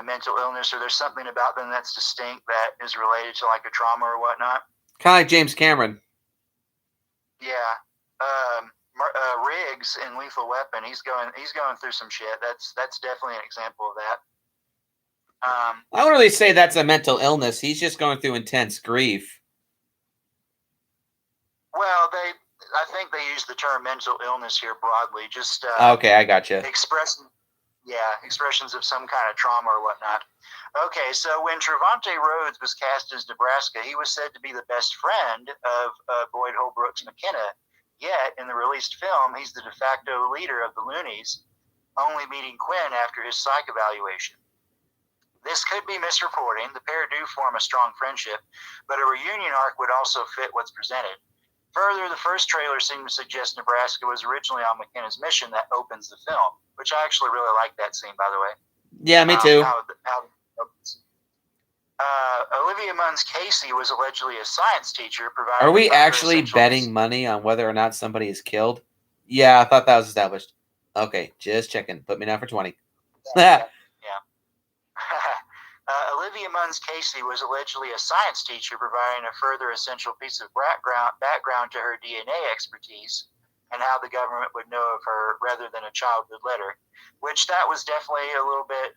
mental illness, or there's something about them that's distinct that is related to like a trauma or whatnot. Kind of like James Cameron. Yeah. Riggs in Lethal Weapon, he's going through some shit. That's definitely an example of that. I wouldn't really say that's a mental illness. He's just going through intense grief. Well, I think they use the term mental illness here broadly. Just okay, I got you. Expressions of some kind of trauma or whatnot. Okay, so when Trevante Rhodes was cast as Nebraska, he was said to be the best friend of Boyd Holbrook's McKenna. Yet, in the released film, he's the de facto leader of the Loonies, only meeting Quinn after his psych evaluation. This could be misreporting. The pair do form a strong friendship, but a reunion arc would also fit what's presented. Further, the first trailer seemed to suggest Nebraska was originally on McKenna's mission that opens the film, which I actually really like that scene, by the way. Yeah, me too. How it opens. Olivia Munns Casey was allegedly a science teacher. Providing Are we actually betting money on whether or not somebody is killed? Yeah, I thought that was established. Okay, just checking. Put me down for 20. Yeah. Olivia Munns Casey was allegedly a science teacher, providing a further essential piece of background to her DNA expertise and how the government would know of her rather than a childhood letter, which that was definitely a little bit,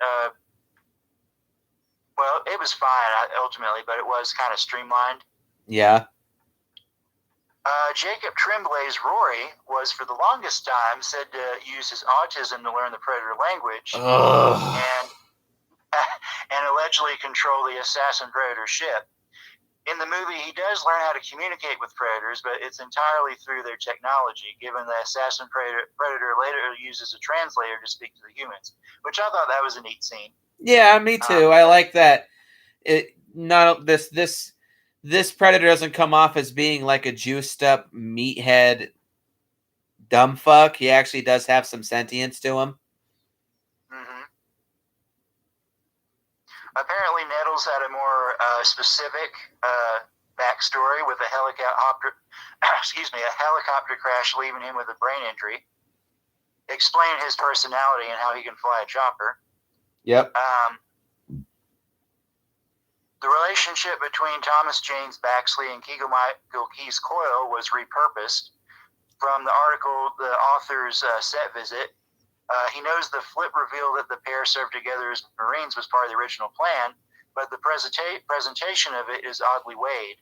well, it was fine ultimately, but it was kind of streamlined. Yeah. Jacob Tremblay's Rory was, for the longest time, said to use his autism to learn the Predator language and allegedly control the assassin Predator ship. In the movie, he does learn how to communicate with Predators, but it's entirely through their technology, given the assassin Predator later uses a translator to speak to the humans, which I thought that was a neat scene. Yeah, me too. I like that. This Predator doesn't come off as being like a juiced up meathead dumb fuck. He actually does have some sentience to him. Mm-hmm. Apparently, Nettles had a more specific backstory with a helicopter crash leaving him with a brain injury. Explain his personality and how he can fly a chopper. Yep. The relationship between Thomas James Baxley and Keegan-Michael Key's Coyle was repurposed. From the article, the author's set visit, he knows the flip reveal that the pair served together as Marines was part of the original plan, but the presentation of it is oddly weighed.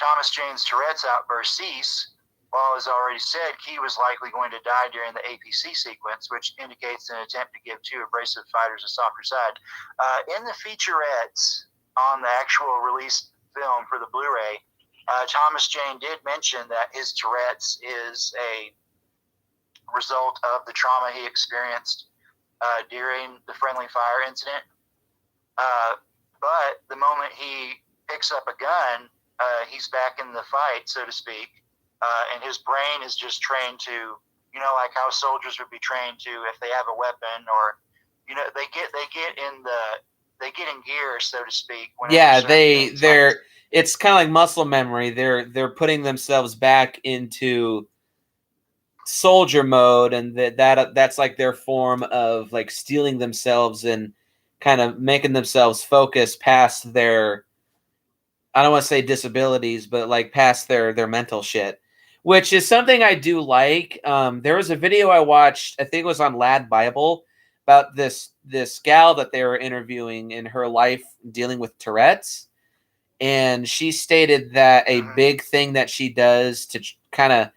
Thomas Jane's Tourette's outburst cease, while, as already said, Key was likely going to die during the APC sequence, which indicates an attempt to give two abrasive fighters a softer side. In the featurettes on the actual release film for the Blu-ray, Thomas Jane did mention that his Tourette's is a result of the trauma he experienced during the friendly fire incident. But the moment he picks up a gun, he's back in the fight, so to speak, and his brain is just trained to, like how soldiers would be trained to if they have a weapon, or they get in gear, so to speak. Yeah, they're it's kind of like muscle memory. They're putting themselves back into soldier mode, and that's like their form of like steeling themselves and kind of making themselves focus past their, I don't want to say disabilities, but like past their mental shit, which is something I do like. There was a video I watched, I think it was on Lad Bible, about this gal that they were interviewing in her life dealing with Tourette's. And she stated that a big thing that she does to kind of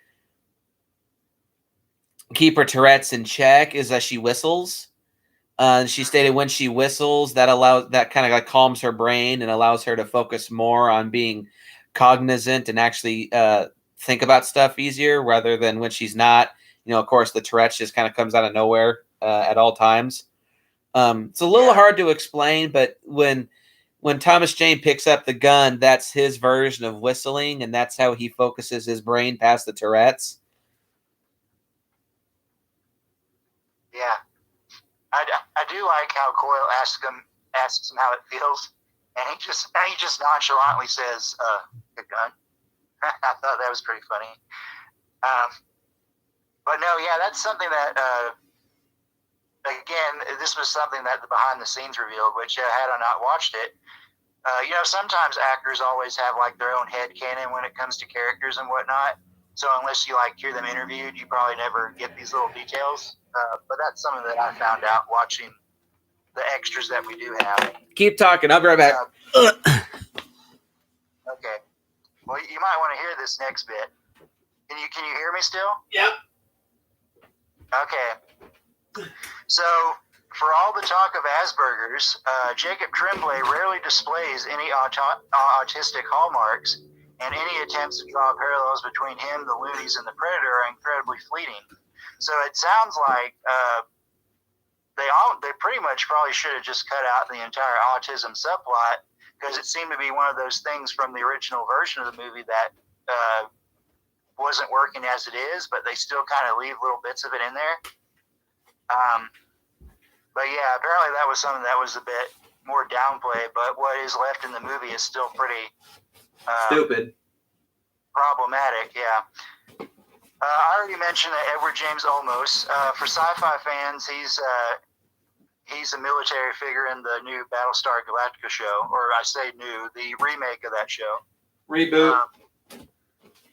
keep her Tourette's in check is that she whistles. She stated when she whistles, that kind of like calms her brain and allows her to focus more on being cognizant and actually think about stuff easier, rather than when she's not. Of course, the Tourette's just kind of comes out of nowhere at all times. It's a little hard to explain, but when Thomas Jane picks up the gun, that's his version of whistling, and that's how he focuses his brain past the Tourette's. Yeah. I do like how Coyle asks him how it feels, and he just nonchalantly says, "A gun." I thought that was pretty funny. But no, yeah, that's something that again, this was something that the behind the scenes revealed, which had I not watched it, sometimes actors always have like their own headcanon when it comes to characters and whatnot. So unless you like hear them interviewed, you probably never get these little details. But that's something that I found out watching the extras that we do have. Keep talking. I'll be right back. Okay. Well, you might want to hear this next bit. Can you hear me still? Yep. Okay. So, for all the talk of Asperger's, Jacob Tremblay rarely displays any autistic hallmarks, and any attempts to draw parallels between him, the loonies, and the Predator are incredibly fleeting. So it sounds like they pretty much probably should have just cut out the entire autism subplot, because it seemed to be one of those things from the original version of the movie that wasn't working as it is, but they still kind of leave little bits of it in there. But yeah, apparently that was something that was a bit more downplay, but what is left in the movie is still pretty stupid, problematic. Yeah. I already mentioned that Edward James Olmos. For sci-fi fans, he's a military figure in the new Battlestar Galactica show, or I say new, the remake of that show. Reboot.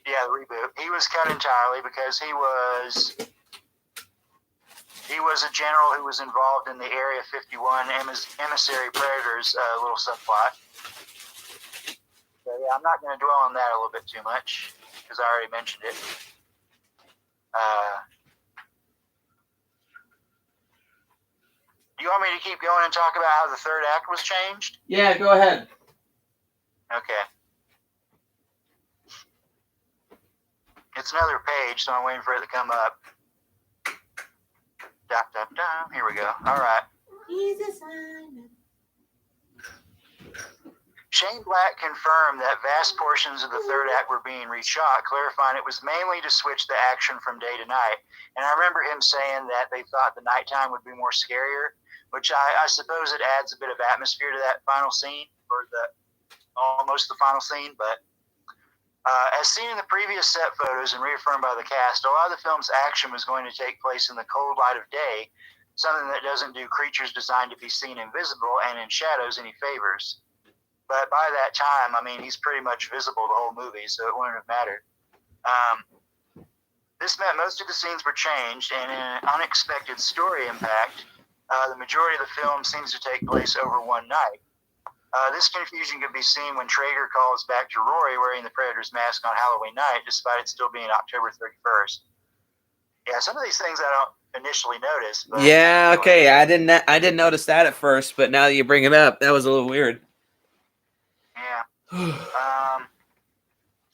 Yeah, the reboot. He was cut entirely because he was a general who was involved in the Area 51 emissary predators little subplot. So yeah, I'm not going to dwell on that a little bit too much because I already mentioned it. Do you want me to keep going and talk about how the third act was changed? Yeah, go ahead. Okay. It's another page, so I'm waiting for it to come up. Here we go. All right. Shane Black confirmed that vast portions of the third act were being reshot, clarifying it was mainly to switch the action from day to night. And I remember him saying that they thought the nighttime would be more scarier, which I suppose it adds a bit of atmosphere to that final scene, or almost the final scene. But as seen in the previous set photos and reaffirmed by the cast, a lot of the film's action was going to take place in the cold light of day, something that doesn't do creatures designed to be seen invisible and in shadows any favors. But by that time, I mean, he's pretty much visible the whole movie, so it wouldn't have mattered. This meant most of the scenes were changed, and in an unexpected story impact, the majority of the film seems to take place over one night. This confusion can be seen when Traeger calls back to Rory wearing the Predator's mask on Halloween night, despite it still being October 31st. Yeah, some of these things I don't initially notice. But yeah, okay, I didn't notice that at first, but now that you bring it up, that was a little weird. Yeah.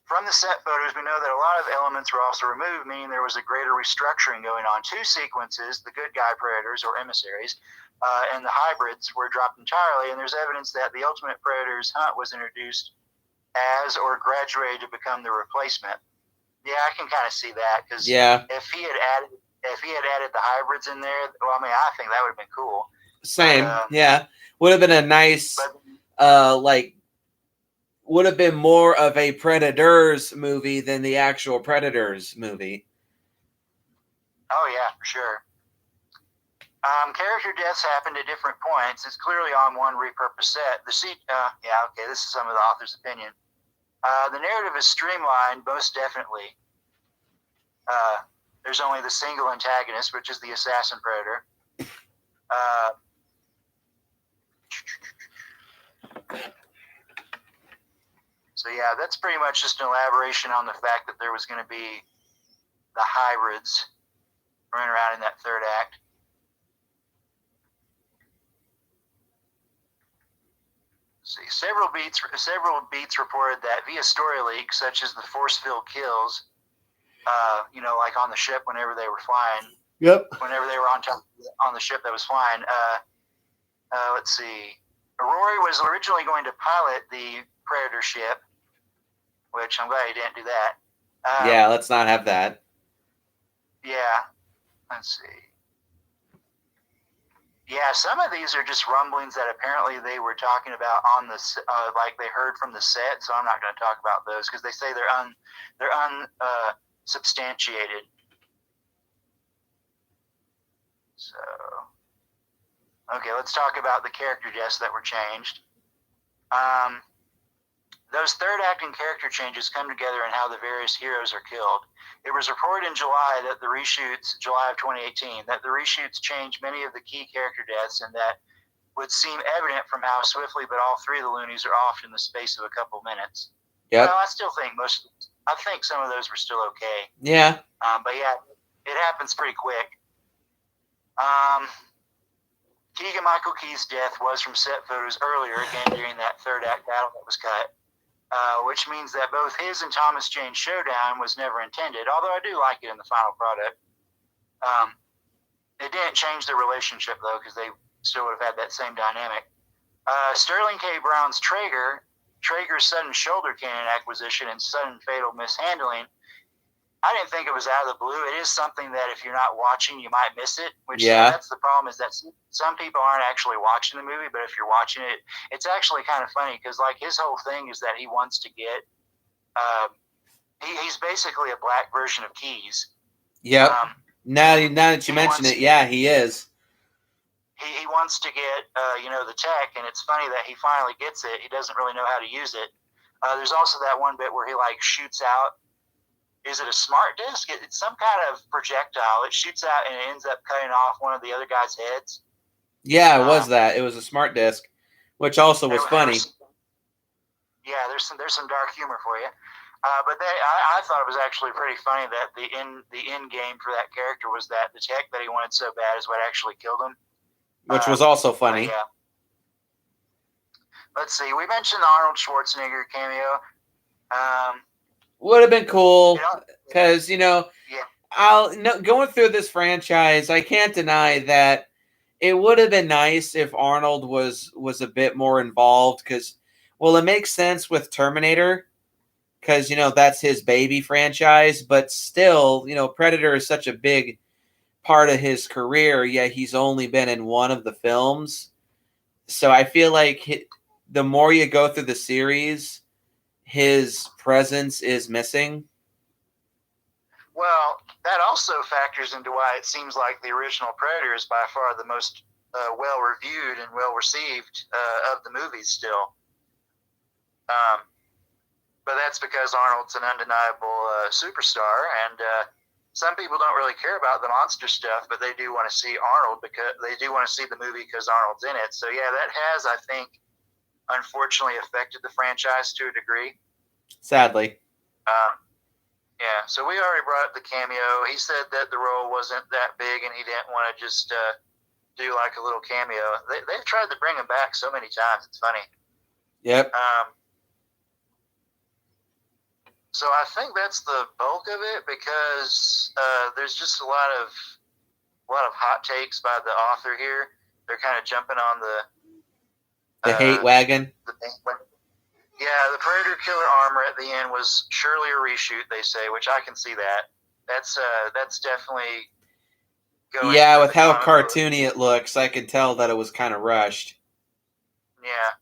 From the set photos, we know that a lot of elements were also removed, meaning there was a greater restructuring going on. Two sequences, the good guy predators or emissaries, and the hybrids were dropped entirely, and there's evidence that the ultimate predator's hunt was introduced as or graduated to become the replacement. Yeah, I can kind of see that because if he had added the hybrids in there, well, I mean, I think that would have been cool. Same, yeah, would have been a nice, would have been more of a Predators movie than the actual Predators movie. Oh yeah, for sure. Character deaths happened at different points. It's clearly on one repurposed set. This is some of the author's opinion. The narrative is streamlined, most definitely. There's only the single antagonist, which is the assassin predator. So yeah, that's pretty much just an elaboration on the fact that there was going to be the hybrids running around in that third act. See, several beats reported that via story leaks, such as the force-filled kills, like on the ship whenever they were flying. Yep. Whenever they were on the ship that was flying. Let's see. Rory was originally going to pilot the Predator ship, which I'm glad he didn't do that. Yeah, let's not have that. Yeah. Let's see. Yeah, some of these are just rumblings that apparently they were talking about on the like they heard from the set. So I'm not going to talk about those because they say they're unsubstantiated. So, okay, let's talk about the character deaths that were changed. Those third act and character changes come together in how the various heroes are killed. It was reported in July of 2018, that the reshoots changed many of the key character deaths, and that would seem evident from how swiftly, but all three of the loonies are off in the space of a couple minutes. Yeah. Well, I still think I think some of those were still okay. Yeah. But yeah, it happens pretty quick. Keegan-Michael Key's death was from set photos earlier, again during that third act battle that was cut. Which means that both his and Thomas Jane's showdown was never intended, although I do like it in the final product. It didn't change their relationship, though, because they still would have had that same dynamic. Sterling K. Brown's Traeger Traeger's sudden shoulder cannon acquisition and sudden fatal mishandling, I didn't think it was out of the blue. It is something that if you're not watching, you might miss it. Which that's the problem, is that some people aren't actually watching the movie, but if you're watching it, it's actually kind of funny because like his whole thing is that he wants to get. He's basically a black version of Keys. Yep. Now that you mention it, he is. He wants to get the tech, and it's funny that he finally gets it. He doesn't really know how to use it. There's also that one bit where he like shoots out. Is it a smart disc? It's some kind of projectile. It shoots out and it ends up cutting off one of the other guy's heads. Yeah, it was that. It was a smart disc, which also was funny. There's some dark humor for you. But I thought it was actually pretty funny that the end game for that character was that the tech that he wanted so bad is what actually killed him. Which was also funny. Yeah. Let's see. We mentioned the Arnold Schwarzenegger cameo. Would have been cool because going through this franchise, I can't deny that it would have been nice if Arnold was a bit more involved. Because it makes sense with Terminator. Because that's his baby franchise, but still, Predator is such a big part of his career, yet he's only been in one of the films. So I feel like the more you go through the series, his presence is missing. Well, that also factors into why it seems like the original Predator is by far the most well-reviewed and well-received of the movies still. But that's because Arnold's an undeniable superstar, and some people don't really care about the monster stuff, but they do want to see Arnold because they do want to see the movie because Arnold's in it. So yeah, that has, I think, unfortunately affected the franchise to a degree. Sadly. Yeah, so we already brought up the cameo. He said that the role wasn't that big and he didn't want to just do like a little cameo. They've tried to bring him back so many times. It's funny. Yep. So I think that's the bulk of it because there's just a lot of hot takes by the author here. They're kind of jumping on the hate wagon. Yeah, the Predator killer armor at the end was surely a reshoot, they say, which I can see that. That's definitely going. Yeah, with how cartoony it looks, I can tell that it was kind of rushed. Yeah.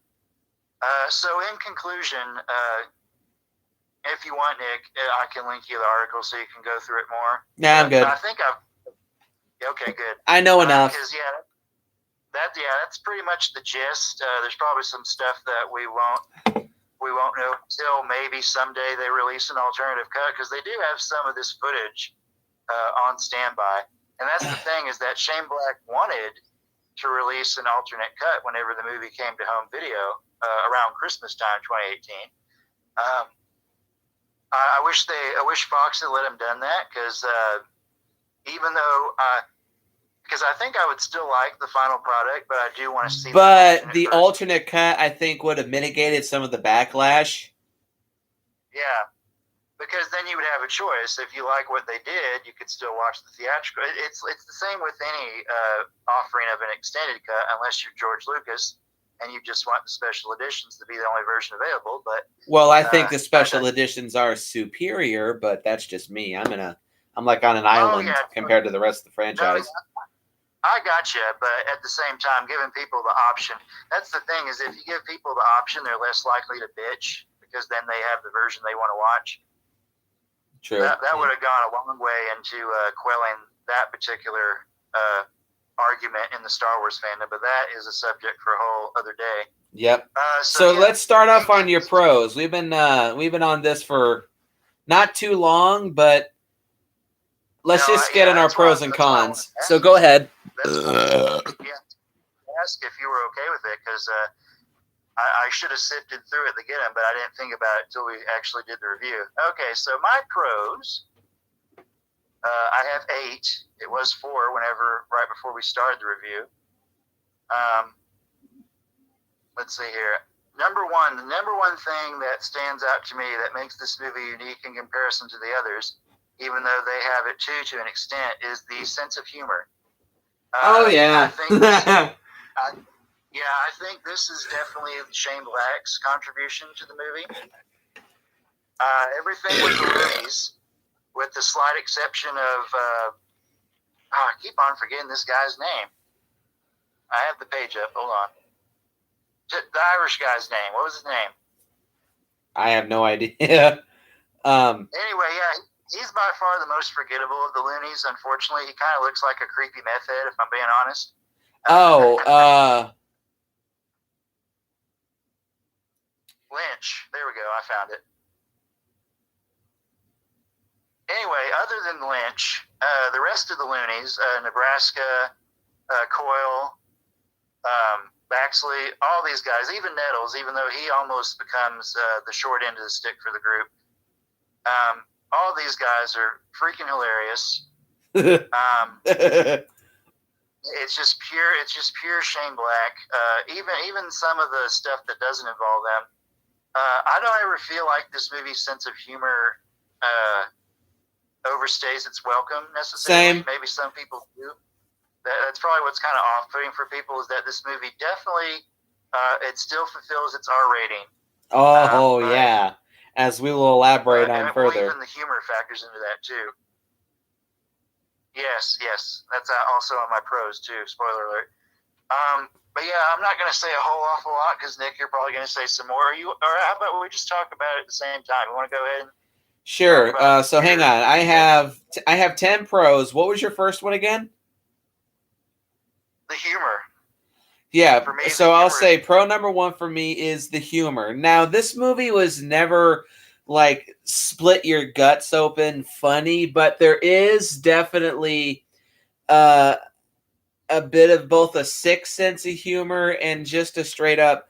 So in conclusion, if you want, Nick, I can link you the article so you can go through it more. Nah, I'm good. I think okay, good. I know enough. Because that's pretty much the gist. There's probably some stuff that we won't know until maybe someday they release an alternative cut, because they do have some of this footage on standby. And that's the thing, is that Shane Black wanted to release an alternate cut whenever the movie came to home video around Christmas time 2018. I wish Fox had let him done that, because I think I would still like the final product, but I do want to see. But the alternate cut, I think, would have mitigated some of the backlash. Yeah, because then you would have a choice. If you like what they did, you could still watch the theatrical. It's the same with any offering of an extended cut, unless you're George Lucas and you just want the special editions to be the only version available. But I think the special editions are superior, but that's just me. I'm like on an island compared to the rest of the franchise. No, I got you, but at the same time, giving people the option. That's the thing, is if you give people the option, they're less likely to bitch, because then they have the version they want to watch. True. That would have gone a long way into quelling that particular argument in the Star Wars fandom, but that is a subject for a whole other day. Yep. So let's start off on your pros. We've been on this for not too long, but let's just get in our pros and cons. So go ahead. Ask if you were okay with it, because I should have sifted through it to get them, but I didn't think about it until we actually did the review. Okay, so my pros, I have 8. It was 4 right before we started the review. Let's see here. The number one thing that stands out to me that makes this movie unique in comparison to the others, even though they have it too to an extent, is the sense of humor. Yeah. Yeah, I think this is definitely Shane Black's contribution to the movie. Everything with the Loonies, with the slight exception of, I keep on forgetting this guy's name. I have the page up. Hold on. The Irish guy's name. What was his name? I have no idea. Anyway, yeah, he's by far the most forgettable of the Loonies. Unfortunately, he kind of looks like a creepy meth head, if I'm being honest. Lynch. There we go. I found it. Anyway, other than Lynch, the rest of the Loonies, Nebraska, Coyle, Baxley, all these guys, even Nettles, even though he almost becomes the short end of the stick for the group, all these guys are freaking hilarious. It's just pure Shane Black. Even some of the stuff that doesn't involve them. I don't ever feel like this movie's sense of humor overstays its welcome necessarily. Same. Maybe some people do. That's probably what's kind of off-putting for people, is that this movie definitely it still fulfills its R rating. Yeah, as we will elaborate on further. Even the humor factors into that too. Yes, that's also on my pros too. Spoiler alert. But yeah, I'm not going to say a whole awful lot because Nick, you're probably going to say some more. Or how about we just talk about it at the same time? You want to go ahead? Sure. So hang on. I have 10 pros. What was your first one again? The humor. Yeah. So I'll say pro number 1 for me is the humor. Now, this movie was never like split your guts open funny, but there is definitely a bit of both a sick sense of humor and just a straight up,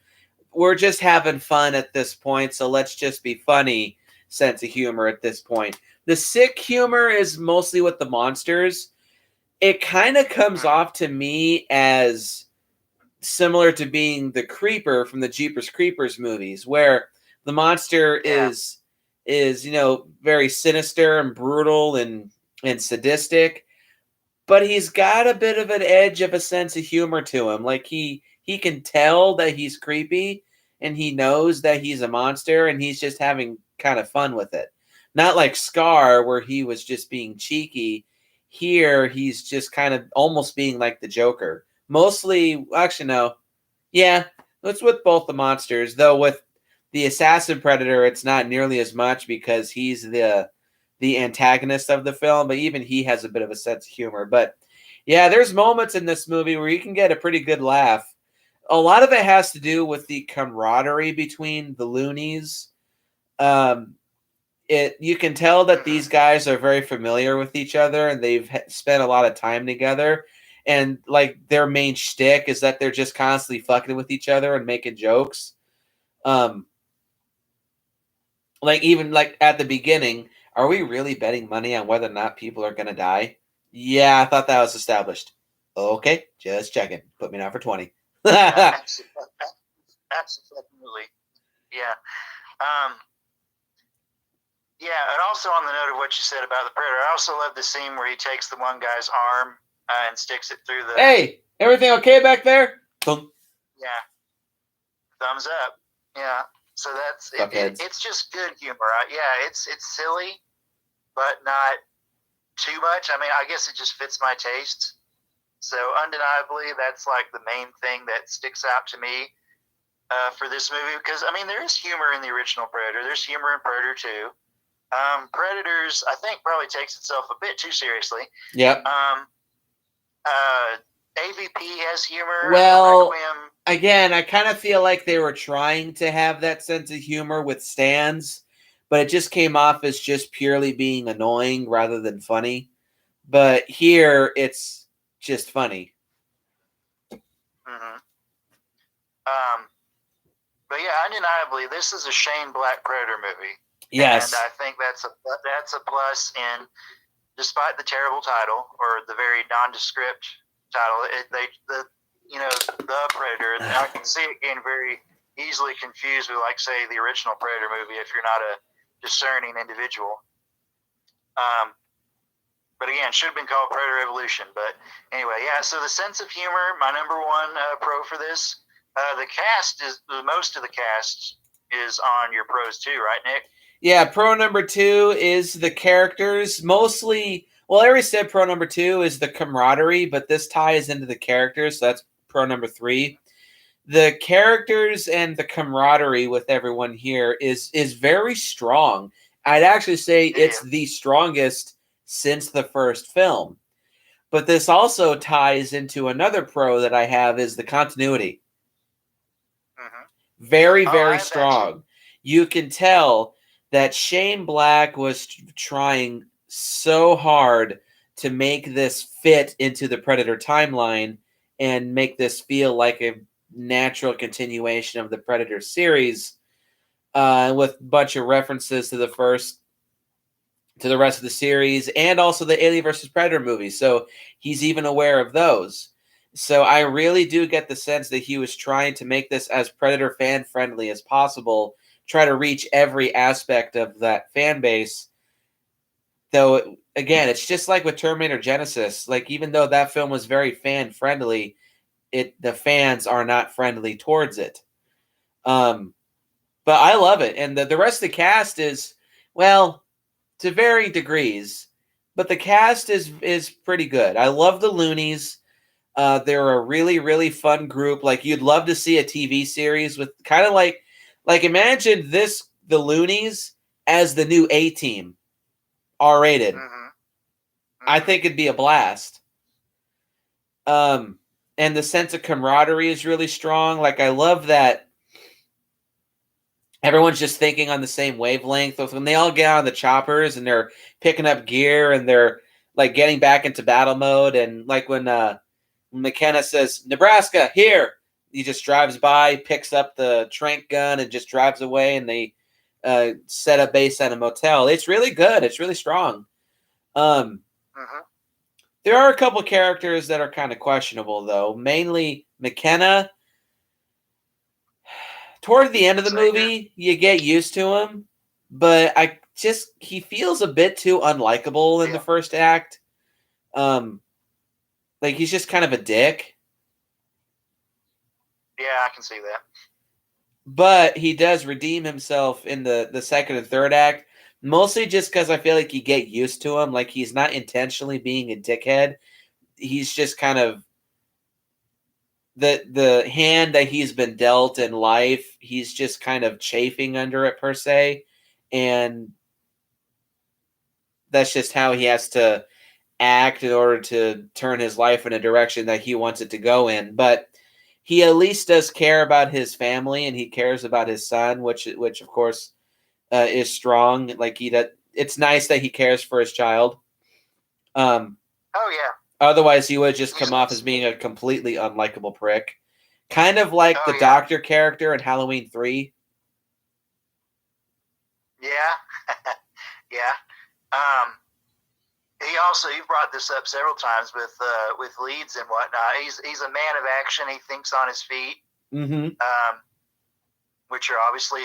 we're just having fun at this point, so let's just be funny sense of humor at this point. The sick humor is mostly with the monsters. It kind of comes off to me as similar to being the Creeper from the Jeepers Creepers movies, where the monster is very sinister and brutal and sadistic, but he's got a bit of an edge of a sense of humor to him. Like he can tell that he's creepy and he knows that he's a monster and he's just having kind of fun with it. Not like Scar, where he was just being cheeky. Here, he's just kind of almost being like the Joker. Mostly, actually, no. Yeah, it's with both the monsters. Though with the Assassin Predator, it's not nearly as much because he's the antagonist of the film, but even he has a bit of a sense of humor. But yeah, there's moments in this movie where you can get a pretty good laugh. A lot of it has to do with the camaraderie between the Loonies. You can tell that these guys are very familiar with each other and they've spent a lot of time together. And like their main shtick is that they're just constantly fucking with each other and making jokes. Like even like at the beginning, are we really betting money on whether or not people are going to die? Yeah, I thought that was established. Okay, just checking. Put me down for 20. Absolutely. Yeah. Yeah, and also on the note of what you said about the Predator, I also love the scene where he takes the one guy's arm and sticks it through the... Hey, everything okay back there? Yeah. Thumbs up. Yeah. So that's it's just good humor. Yeah, it's silly, but not too much. I mean, I guess it just fits my tastes. So undeniably, that's like the main thing that sticks out to me for this movie. Because I mean, there is humor in the original Predator. There's humor in Predator 2. Predators, I think, probably takes itself a bit too seriously. Yep. AVP has humor. Well, again, I kind of feel like they were trying to have that sense of humor with Stans, but it just came off as just purely being annoying rather than funny. But here, it's just funny. Mm-hmm. But yeah, undeniably, this is a Shane Black Predator movie. Yes. And I think that's a plus in, despite the terrible title or the very nondescript title, the Predator. I can see it getting very easily confused with, like, say, the original Predator movie if you're not a discerning individual. But again, should have been called Predator Evolution. But anyway, yeah. So the sense of humor, my number one pro for this. The cast is most of the cast is on your pros too, right, Nick? Yeah, pro number 2 is the characters. Mostly, well, I already said pro number 2 is the camaraderie, but this ties into the characters, so that's pro number 3. The characters and the camaraderie with everyone here is very strong. I'd actually say it's the strongest since the first film. But this also ties into another pro that I have is the continuity. Mm-hmm. Very, very strong. You can tell that Shane Black was trying so hard to make this fit into the Predator timeline and make this feel like a natural continuation of the Predator series, with a bunch of references to the rest of the series, and also the Alien vs. Predator movies. So he's even aware of those. So I really do get the sense that he was trying to make this as Predator fan friendly as possible, try to reach every aspect of that fan base. Though, again, it's just like with Terminator Genesis. Like, even though that film was very fan friendly, the fans are not friendly towards it. But I love it. And the rest of the cast is, well, to varying degrees, but the cast is pretty good. I love the Loonies. They're a really, really fun group. Like, you'd love to see a TV series with kind of like imagine the Loonies as the new A-Team, R-rated. Mm-hmm. Mm-hmm. I think it'd be a blast. And the sense of camaraderie is really strong. Like, I love that everyone's just thinking on the same wavelength. When they all get on the choppers and they're picking up gear and they're like getting back into battle mode, and like when McKenna says, "Nebraska, here," he just drives by, picks up the trank gun, and just drives away, and they set up base at a motel. It's really good. It's really strong. Mm-hmm. There are a couple characters that are kind of questionable, though. Mainly McKenna. Toward the end of the movie, you get used to him, but he feels a bit too unlikable in the first act. Like, he's just kind of a dick. Yeah, I can see that. But he does redeem himself in the second and third act, mostly just because I feel like you get used to him. Like, he's not intentionally being a dickhead. He's just kind of the hand that he's been dealt in life. He's just kind of chafing under it, per se, and that's just how he has to act in order to turn his life in a direction that he wants it to go in. But he at least does care about his family, and he cares about his son, which of course is strong. Like, it's nice that he cares for his child. Oh yeah. Otherwise, he would just come off as being a completely unlikable prick, kind of like the Doctor character in Halloween 3. Yeah, yeah. You've brought this up several times with leads and whatnot. He's a man of action. He thinks on his feet, which are obviously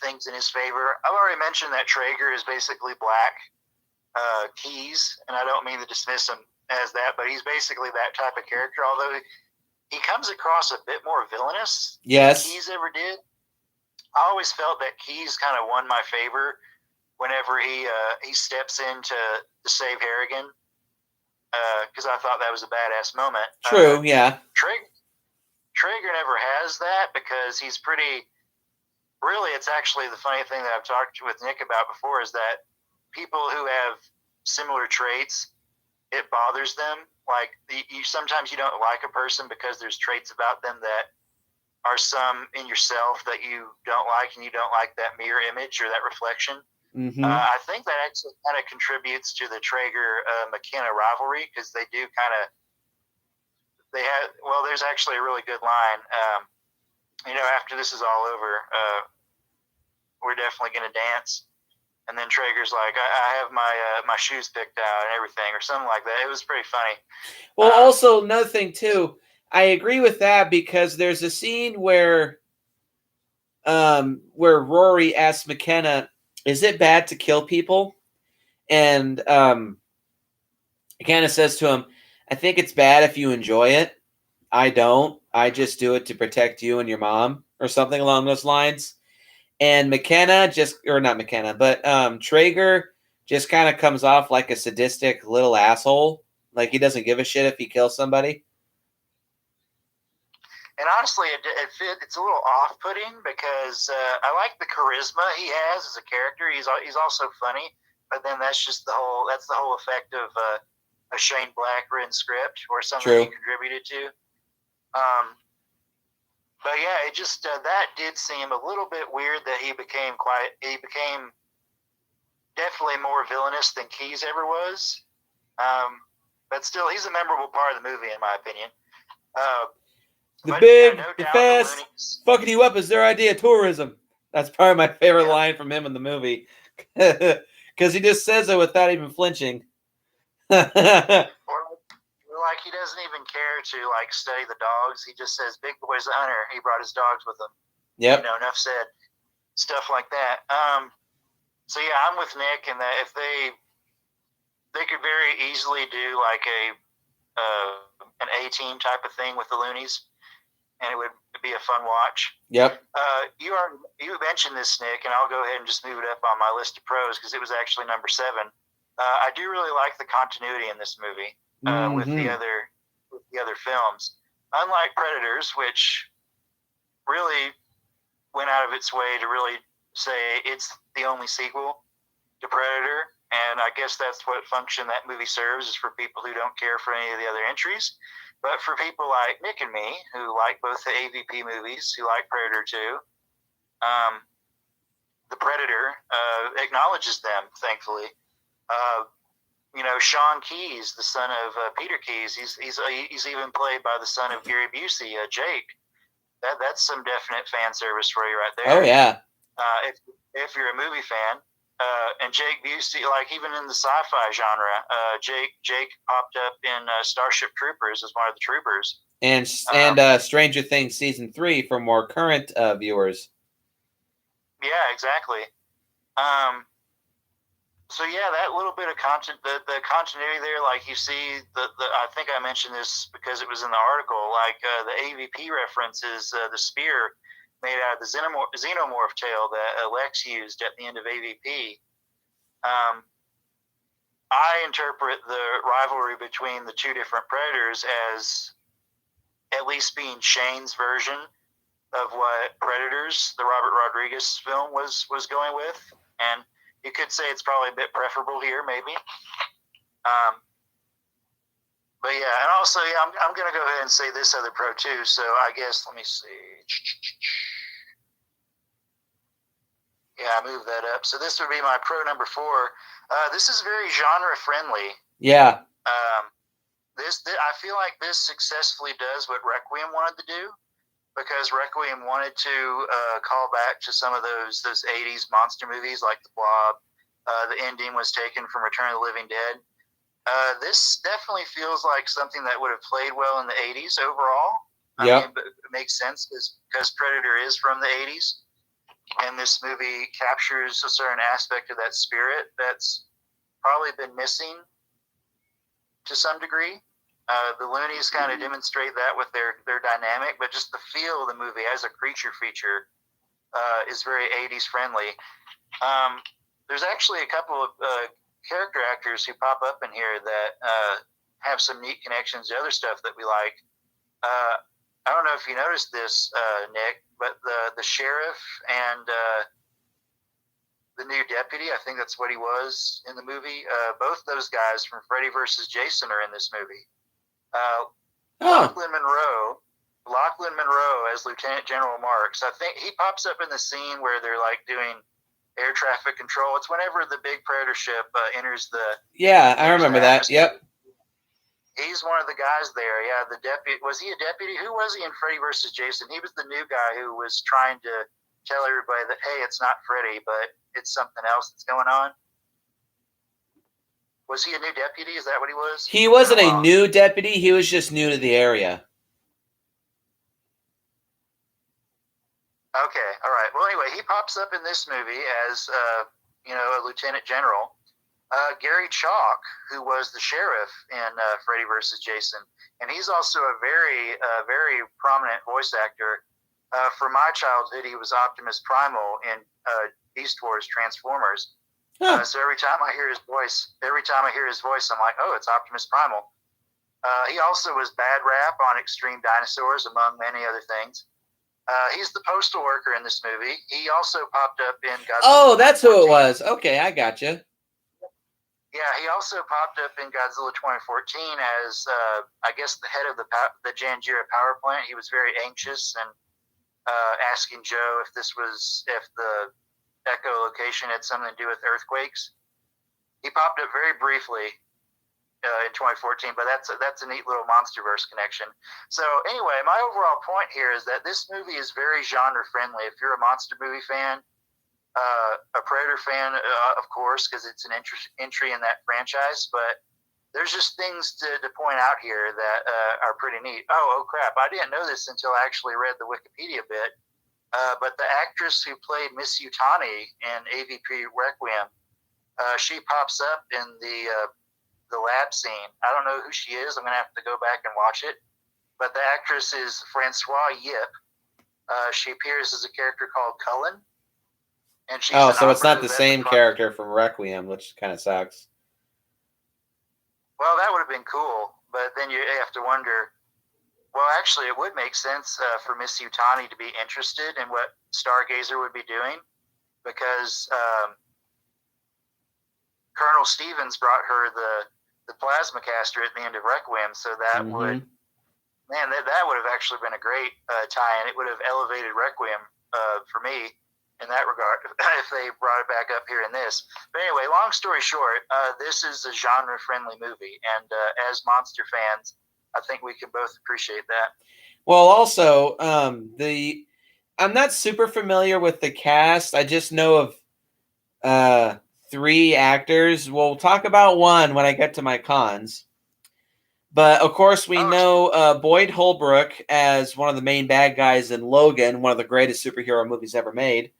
things in his favor. I've already mentioned that Traeger is basically Black Keys, and I don't mean to dismiss him as that, but he's basically that type of character. Although he comes across a bit more villainous than Keys ever did. I always felt that Keys kind of won my favor whenever he steps in to save Harrigan, because I thought that was a badass moment. True, yeah. Traeger never has that because he's pretty. Really, it's actually the funny thing that I've talked with Nick about before is that people who have similar traits, it bothers them. Like, sometimes you don't like a person because there's traits about them that are some in yourself that you don't like, and you don't like that mirror image or that reflection. Mm-hmm. I think that actually kind of contributes to the Traeger McKenna rivalry, because they do kind of. There's actually a really good line. After this is all over, we're definitely going to dance. And then Traeger's like, I have my shoes picked out and everything, or something like that. It was pretty funny. Well, also, another thing, too, I agree with that, because there's a scene where Rory asks McKenna, is it bad to kill people? And McKenna says to him, I think it's bad if you enjoy it. I don't. I just do it to protect you and your mom, or something along those lines. And McKenna not McKenna, but Traeger just kind of comes off like a sadistic little asshole. Like he doesn't give a shit if he kills somebody. And honestly, it's a little off-putting because I like the charisma he has as a character. He's also funny, but then that's the whole effect of a Shane Black written script or something he contributed to. But yeah, it just that did seem a little bit weird that he became definitely more villainous than Keyes ever was. But still, he's a memorable part of the movie, in my opinion. The fast fucking you up is their idea of tourism. That's probably my favorite line from him in the movie. Because he just says it without even flinching. Or like he doesn't even care to like study the dogs. He just says, "Big Boy's a hunter. He brought his dogs with him." Yep. You know, enough said. Stuff like that. So yeah, I'm with Nick in that if they could very easily do like an A-Team type of thing with the Loonies, and it would be a fun watch. Yep. You mentioned this, Nick, and I'll go ahead and just move it up on my list of pros because it was actually number 7. I do really like the continuity in this movie with the other films. Unlike Predators, which really went out of its way to really say it's the only sequel to Predator, and I guess that's what function that movie serves, is for people who don't care for any of the other entries. But for people like Nick and me, who like both the AVP movies, who like Predator 2, the Predator acknowledges them, thankfully. You know, Sean Keyes, the son of Peter Keyes, he's even played by the son of Gary Busey, Jake. That's some definite fan service for you right there. Oh, yeah. If you're a movie fan. And Jake Busey, like even in the sci-fi genre, Jake popped up in Starship Troopers as one of the troopers. And Stranger Things Season 3 for more current viewers. Yeah, exactly. So yeah, that little bit of the continuity there, like you see I think I mentioned this because it was in the article, like the AVP references the spear made out of the xenomorph tail that Lex used at the end of AVP. I interpret the rivalry between the two different Predators as at least being Shane's version of what Predators, the Robert Rodriguez film, was going with, and you could say it's probably a bit preferable here, maybe. But yeah, and also, yeah, I'm going to go ahead and say this other pro too. So I guess, let me see. Yeah, I moved that up. So this would be my pro number 4. This is very genre friendly. Yeah. I feel like this successfully does what Requiem wanted to do, because Requiem wanted to call back to some of those 80s monster movies like The Blob. The ending was taken from Return of the Living Dead. This definitely feels like something that would have played well in the 80s overall. Yeah. I mean, it makes sense because Predator is from the 80s, and this movie captures a certain aspect of that spirit that's probably been missing to some degree. The Loonies kind of demonstrate that with their dynamic, but just the feel of the movie as a creature feature is very 80s friendly. There's actually a couple of character actors who pop up in here that have some neat connections to other stuff that we like. I don't know if you noticed this, Nick, but the sheriff and the new deputy, I think that's what he was in the movie, both those guys from Freddy vs. Jason are in this movie. Lachlan Monroe as Lieutenant General Marks. I think he pops up in the scene where they're like doing air traffic control. It's whenever the big Predator ship enters the... Yeah, I remember that. Yep. He's one of the guys there. Yeah, the deputy. Was he a deputy? Who was he in Freddy vs. Jason? He was the new guy who was trying to tell everybody that, hey, it's not Freddy, but it's something else that's going on. Was he a new deputy? Is that what he was? He wasn't a new deputy. He was just new to the area. Okay, all right. Well, anyway, he pops up in this movie as, a lieutenant general. Gary Chalk, who was the sheriff in Freddy vs. Jason, and he's also a very prominent voice actor. For my childhood, he was Optimus Primal in Beast Wars Transformers. Huh. So every time I hear his voice, I'm like, oh, it's Optimus Primal. He also was Bad Rap on Extreme Dinosaurs, among many other things. He's the postal worker in this movie. He also popped up in Godzilla. Oh, that's who it was. Okay, I gotcha. Yeah, he also popped up in Godzilla 2014 as, I guess, the head of the Janjira power plant. He was very anxious and asking Joe if the echolocation had something to do with earthquakes. He popped up very briefly in 2014, but that's a neat little MonsterVerse connection. So anyway, my overall point here is that this movie is very genre friendly. If you're a monster movie fan, a Predator fan, of course, because it's an entry in that franchise, but there's just things to point out here that are pretty neat. Oh crap, I didn't know this until I actually read the Wikipedia bit, but the actress who played Miss Yutani in AVP Requiem, she pops up in the lab scene. I don't know who she is. I'm going to have to go back and watch it. But the actress is Francois Yip. She appears as a character called Cullen. And she's so it's not the same character from Requiem, which kind of sucks. Well, that would have been cool. But then you have to wonder, well, actually, it would make sense for Miss Yutani to be interested in what Stargazer would be doing. Because Colonel Stevens brought her the plasma caster at the end of Requiem, so that would have actually been a great tie-in. It would have elevated Requiem for me in that regard if they brought it back up here in this. But anyway, long story short, this is a genre-friendly movie, and as monster fans, I think we can both appreciate that. Well, also, I'm not super familiar with the cast. I just know of 3 actors. We'll talk about one when I get to my cons. But, of course, we know Boyd Holbrook as one of the main bad guys in Logan, one of the greatest superhero movies ever made.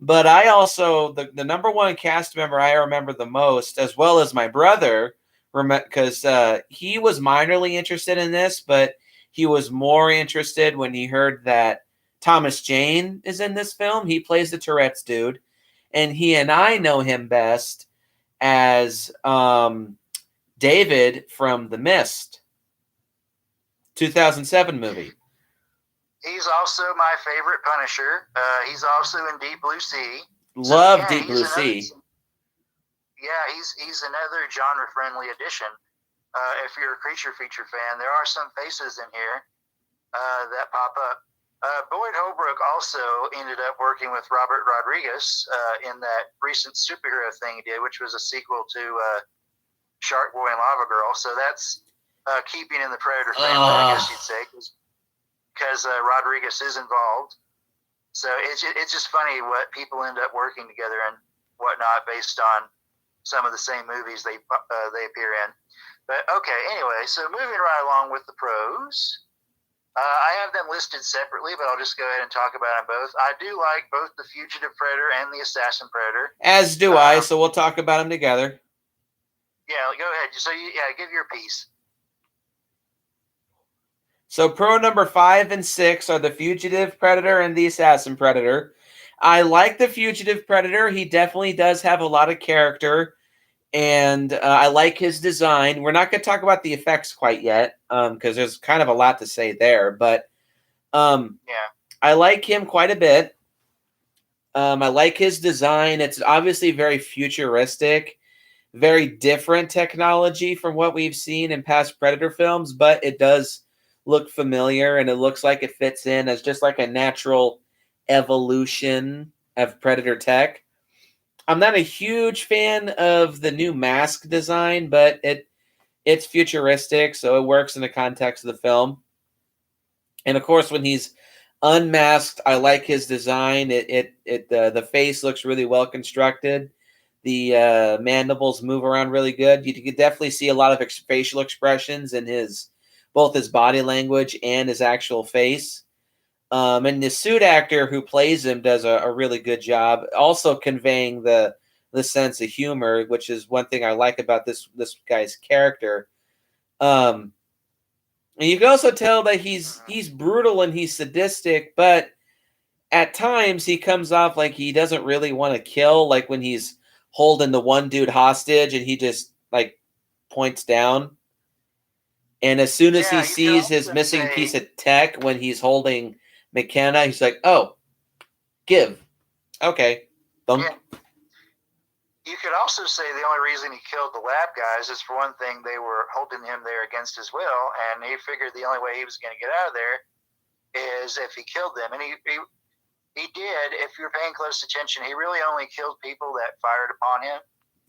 But I also, the number one cast member I remember the most, as well as my brother, because he was minorly interested in this, but he was more interested when he heard that Thomas Jane is in this film. He plays the Tourette's dude. And he and I know him best as David from The Mist, 2007 movie. He's also my favorite Punisher. He's also in Deep Blue Sea. Love Deep Blue Sea. Yeah, he's another genre-friendly addition. If you're a creature feature fan, there are some faces in here that pop up. Boyd Holbrook also ended up working with Robert Rodriguez in that recent superhero thing he did, which was a sequel to Shark Boy and Lava Girl. So that's keeping in the Predator family, I guess you'd say, because Rodriguez is involved. So it's just funny what people end up working together and whatnot based on some of the same movies they appear in. But okay, anyway, so moving right along with the pros. I have them listed separately, but I'll just go ahead and talk about them both. I do like both the Fugitive Predator and the Assassin Predator. As do I, so we'll talk about them together. Yeah, go ahead. So, give your piece. So pro number 5 and 6 are the Fugitive Predator and the Assassin Predator. I like the Fugitive Predator. He definitely does have a lot of character. And I like his design. We're not going to talk about the effects quite yet because there's kind of a lot to say there. But I like him quite a bit. I like his design. It's obviously very futuristic, very different technology from what we've seen in past Predator films, but it does look familiar, and it looks like it fits in as just like a natural evolution of Predator tech. I'm not a huge fan of the new mask design, but it's futuristic, so it works in the context of the film. And of course, when he's unmasked, I like his design. The face looks really well constructed. The mandibles move around really good. You can definitely see a lot of facial expressions in both his body language and his actual face. And the suit actor who plays him does a really good job, also conveying the the sense of humor, which is one thing I like about this guy's character. And you can also tell that he's brutal and he's sadistic, but at times he comes off like he doesn't really want to kill, like when he's holding the one dude hostage and he just like points down. And as soon as he sees his missing piece of tech when he's holding McKenna, he's like, "Oh, give." Okay. Thump. Yeah. You could also say the only reason he killed the lab guys is, for one thing, they were holding him there against his will, and he figured the only way he was going to get out of there is if he killed them. And he did. If you're paying close attention, he really only killed people that fired upon him.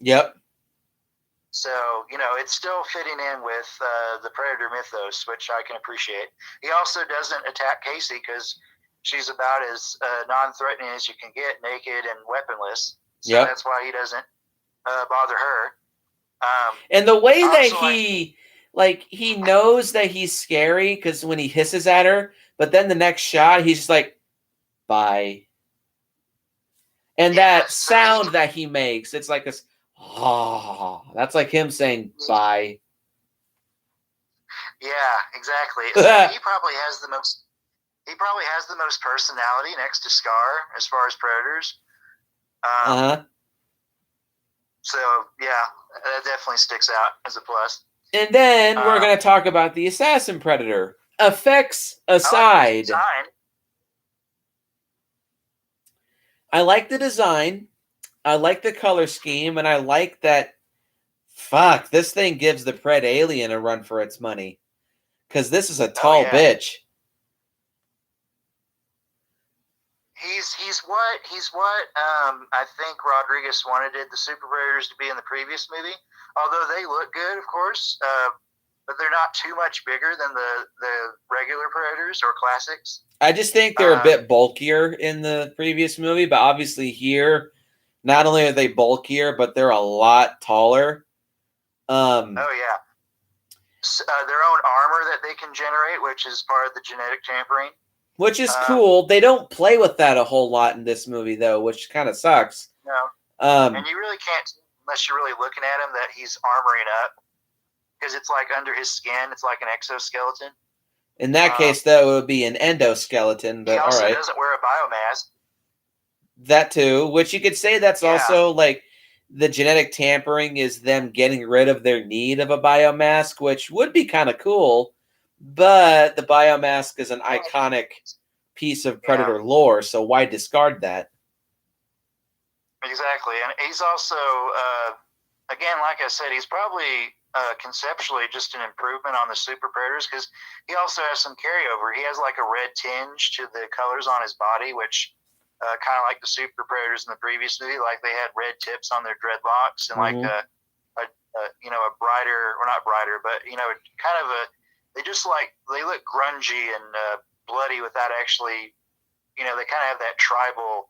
Yep. So, it's still fitting in with the Predator mythos, which I can appreciate. He also doesn't attack Casey because she's about as non-threatening as you can get, naked and weaponless. So that's why he doesn't bother her. And the way that he knows that he's scary because when he hisses at her, but then the next shot, he's just like, bye. And that sound that he makes, it's like this, that's like him saying bye. Yeah, exactly. He probably has the most personality next to Scar as far as Predators. So yeah, that definitely sticks out as a plus. And then we're going to talk about the Assassin Predator. Effects aside, I like the design. I like the color scheme, and I like that. Fuck, this thing gives the Pred Alien a run for its money, because this is a tall bitch. He's what I think Rodriguez wanted the Super Predators to be in the previous movie. Although they look good, of course, but they're not too much bigger than the regular Predators or classics. I just think they're a bit bulkier in the previous movie, but obviously here, not only are they bulkier, but they're a lot taller. Oh yeah, their own armor that they can generate, which is part of the genetic tampering. Which is cool. They don't play with that a whole lot in this movie, though, which kind of sucks. No. And you really can't, unless you're really looking at him, that he's armoring up. Because it's like under his skin. It's like an exoskeleton. In that case, though, it would be an endoskeleton. But he also all right. doesn't wear a biomask. That, too. Which you could say that's also, like, the genetic tampering is them getting rid of their need of a biomask, which would be kind of cool. But the biomask is an iconic piece of Predator lore, so why discard that? Exactly. And he's also, again, like I said, he's probably conceptually just an improvement on the Super Predators, because he also has some carryover. He has like a red tinge to the colors on his body, which kind of like the Super Predators in the previous movie, like they had red tips on their dreadlocks and like a brighter, or not brighter, but kind of a, they look grungy and bloody without actually, they kind of have that tribal,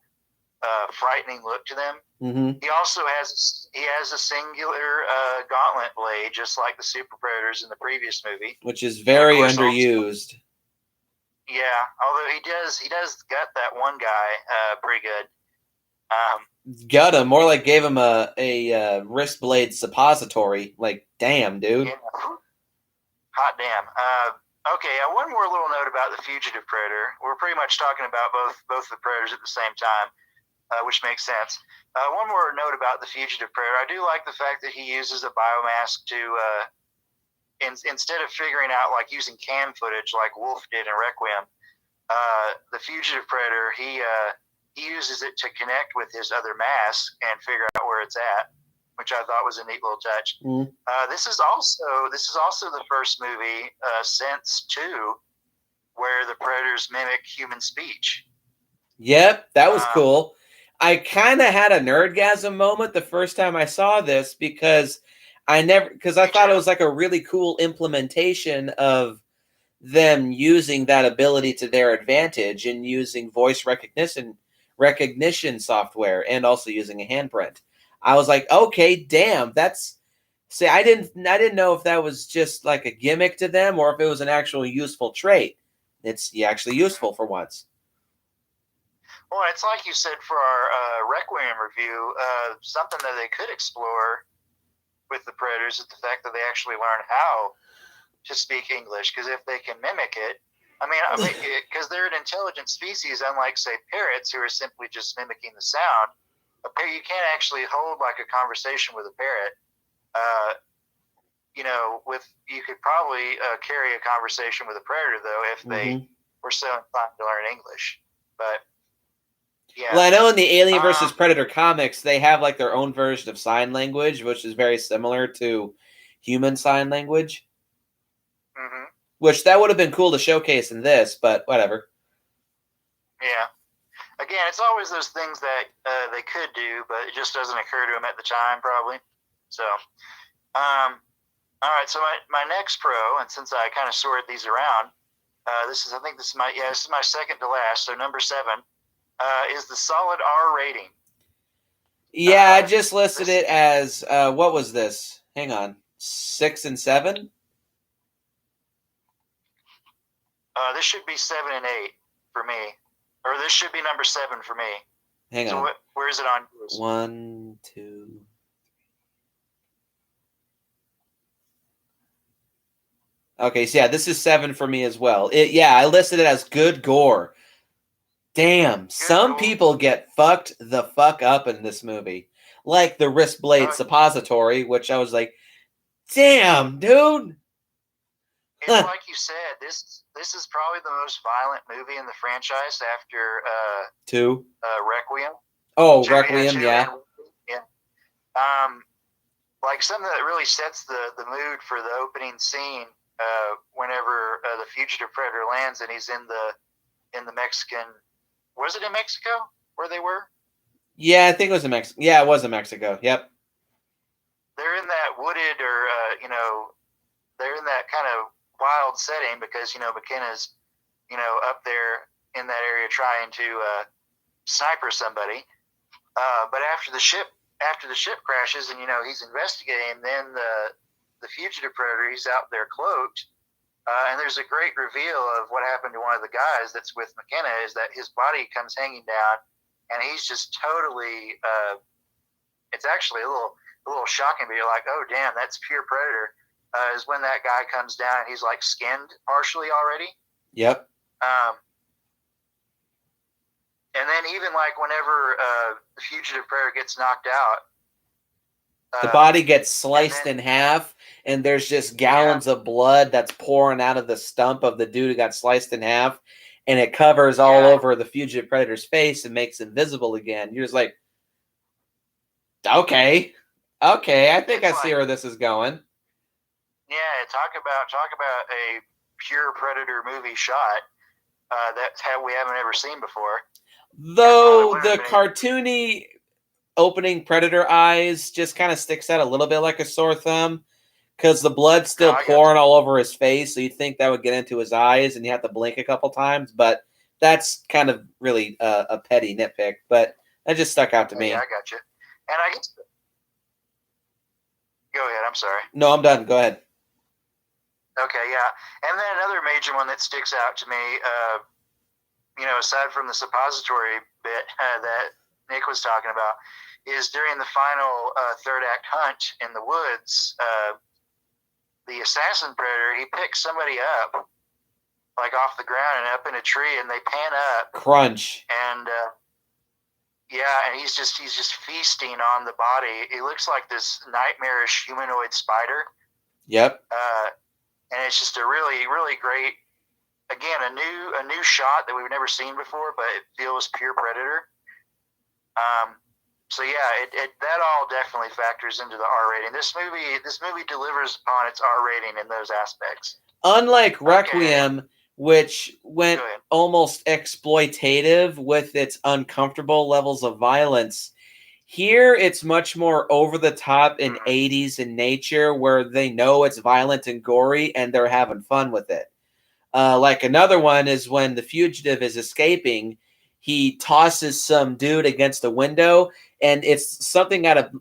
frightening look to them. Mm-hmm. He also has a singular gauntlet blade, just like the Super Predators in the previous movie, which is very underused. Although he does gut that one guy pretty good. Gut him, more like gave him a wrist blade suppository. Like, damn, dude. Yeah. Hot damn. Okay, one more little note about the Fugitive Predator. We're pretty much talking about both the Predators at the same time, which makes sense. One more note about the Fugitive Predator. I do like the fact that he uses a biomask to, instead of figuring out, like, using cam footage like Wolf did in Requiem, the Fugitive Predator, he uses it to connect with his other mask and figure out where it's at, which I thought was a neat little touch. Mm. This is also the first movie since 2 where the Predators mimic human speech. Yep, that was cool. I kind of had a nerdgasm moment the first time I saw this because I thought it was like a really cool implementation of them using that ability to their advantage and using voice recognition software and also using a handprint. I was like, okay, damn, I didn't know if that was just like a gimmick to them or if it was an actual useful trait. It's actually useful for once. Well, it's like you said for our Requiem review, something that they could explore with the predators is the fact that they actually learn how to speak English. Because if they can mimic it, I mean, because they're an intelligent species, unlike, say, parrots, who are simply just mimicking the sound. You can't actually hold like a conversation with a parrot. You could probably carry a conversation with a predator, though, if they were so inclined to learn English. But yeah. Well, I know in the Alien versus Predator comics, they have like their own version of sign language, which is very similar to human sign language. Mm-hmm. Which that would have been cool to showcase in this, but whatever. Yeah. Again, it's always those things that they could do, but it just doesn't occur to them at the time, probably. So, all right. So my next pro, and since I kind of sorted these around, this is my second to last. So number 7 is the solid R rating. Yeah, I just listed it as what was this? Hang on, 6 and 7. This should be 7 and 8 for me, or this should be number 7 for me. Hang on. Where is it on yours? 1, 2. Okay, so yeah, this is 7 for me as well. I listed it as good gore. Damn, some people get fucked the fuck up in this movie. Like the wrist blade suppository, which I was like, damn, dude. It's like you said, this is probably the most violent movie in the franchise after 2. Requiem. Oh, Requiem, yeah. Like something that really sets the mood for the opening scene whenever the fugitive predator lands and he's in the Mexican. Was it in Mexico where they were? Yeah, I think it was in Mexico. Yeah, it was in Mexico. Yep. They're in that wooded or they're in that kind of wild setting because McKenna's up there in that area trying to sniper somebody. But after the ship crashes and he's investigating, then the fugitive predator, he's out there cloaked. And there's a great reveal of what happened to one of the guys that's with McKenna is that his body comes hanging down, and he's just totally. It's actually a little shocking, but you're like, oh damn, that's pure predator. Is when that guy comes down and he's like skinned partially already. Yep. And then even like whenever the fugitive predator gets knocked out. The body gets sliced in half, and there's just gallons of blood that's pouring out of the stump of the dude who got sliced in half, and it covers all over the fugitive predator's face and makes him visible again. You're just like, okay, I think I see where this is going. Yeah, talk about a pure predator movie shot we haven't ever seen before. Though the cartoony opening predator eyes just kind of sticks out a little bit like a sore thumb because the blood's still pouring all over his face, so you'd think that would get into his eyes and you have to blink a couple times, but that's kind of really a petty nitpick, but that just stuck out to me. Yeah, I got you. And I guess go ahead, I'm sorry. No, I'm done. Go ahead. Okay, yeah. And then another major one that sticks out to me, aside from the suppository bit that Nick was talking about, is during the final third act hunt in the woods, the assassin predator, he picks somebody up like off the ground and up in a tree, and they pan up. Crunch. And and he's just feasting on the body. He looks like this nightmarish humanoid spider. Yep. And it's just a really, really great, again, a new shot that we've never seen before, but it feels pure predator. So yeah, that all definitely factors into the R rating. This movie delivers upon its R rating in those aspects. Unlike Requiem, which went almost exploitative with its uncomfortable levels of violence, here it's much more over the top in 80s in nature, where they know it's violent and gory and they're having fun with it. Like another one is when the fugitive is escaping, he tosses some dude against a window, and it's something out of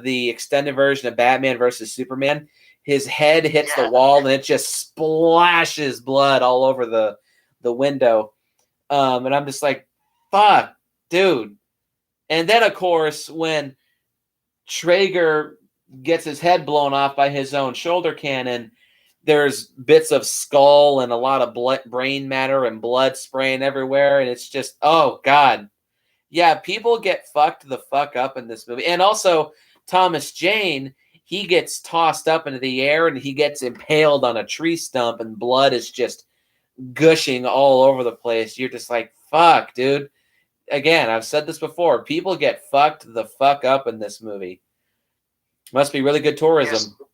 the extended version of Batman versus Superman. His head hits the wall, and it just splashes blood all over the window. And I'm just like, fuck, dude. And then, of course, when Traeger gets his head blown off by his own shoulder cannon, there's bits of skull and a lot of brain matter and blood spraying everywhere. And it's just, oh, God. Yeah, people get fucked the fuck up in this movie. And also, Thomas Jane, he gets tossed up into the air and he gets impaled on a tree stump and blood is just gushing all over the place. You're just like, fuck, dude. Again, I've said this before. People get fucked the fuck up in this movie. Must be really good tourism. Yes.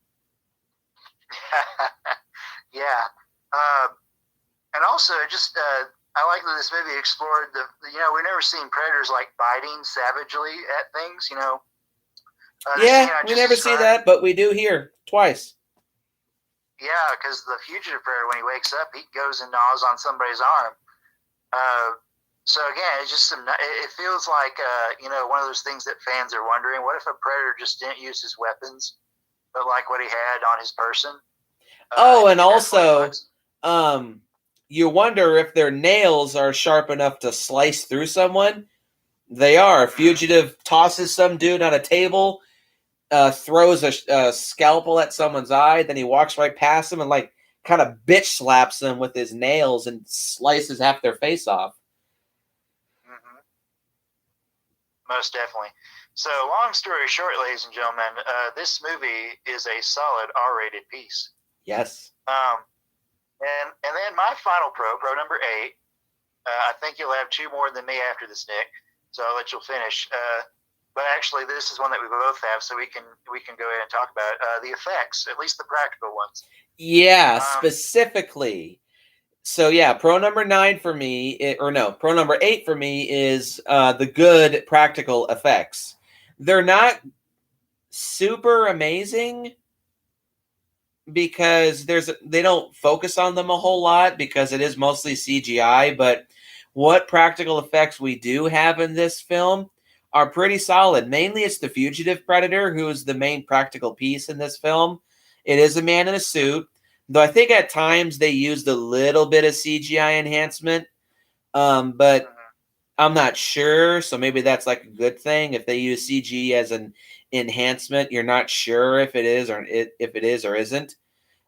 Yeah. And also, just I like that this movie explored we've never seen predators like biting savagely at things. Yeah, we never see that, but we do here twice. Yeah, because the fugitive predator, when he wakes up, he goes and gnaws on somebody's arm. So again, it's just it feels like one of those things that fans are wondering: what if a predator just didn't use his weapons, but like what he had on his person? And also, you wonder if their nails are sharp enough to slice through someone. They are. Fugitive tosses some dude on a table, throws a scalpel at someone's eye, then he walks right past him and like kind of bitch slaps them with his nails and slices half their face off. Mm-hmm. Most definitely. So, long story short, ladies and gentlemen, this movie is a solid R-rated piece. Yes. And then my final pro number 8. I think you'll have 2 more than me after this, Nick. So I'll let you finish. But actually, this is one that we both have, so we can go ahead and talk about it. The effects, at least the practical ones. Yeah, specifically. So yeah, pro number 9 for me, pro number 8 for me is the good practical effects. They're not super amazing because they don't focus on them a whole lot because it is mostly CGI, but what practical effects we do have in this film are pretty solid. Mainly it's the fugitive predator who is the main practical piece in this film. It is a man in a suit, though I think at times they used a little bit of CGI enhancement, but I'm not sure, so maybe that's like a good thing. If they use CG as an enhancement, you're not sure if it is or isn't.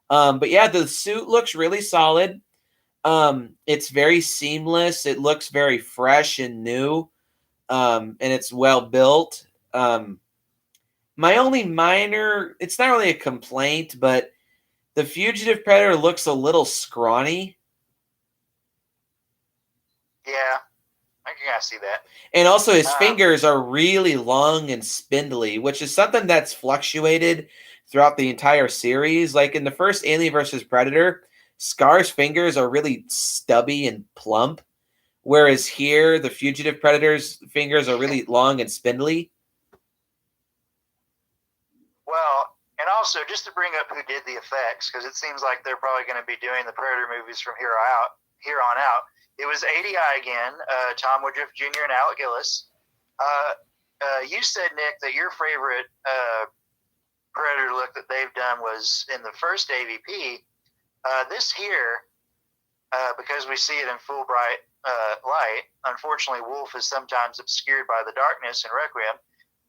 But yeah, the suit looks really solid. It's very seamless. It looks very fresh and new, and it's well built. My only it's not really a complaint, but the fugitive predator looks a little scrawny. Yeah, I can kind of see that. And also his fingers are really long and spindly, which is something that's fluctuated throughout the entire series. Like in the first Alien vs. Predator, Scar's fingers are really stubby and plump, whereas here the fugitive predator's fingers are really long and spindly. Well, and also just to bring up who did the effects, because it seems like they're probably going to be doing the Predator movies from here on out. It was ADI again, Tom Woodruff Jr. and Alec Gillis. You said, Nick, that your favorite Predator look that they've done was in the first AVP. This here, because we see it in full bright light, unfortunately, Wolf is sometimes obscured by the darkness in Requiem.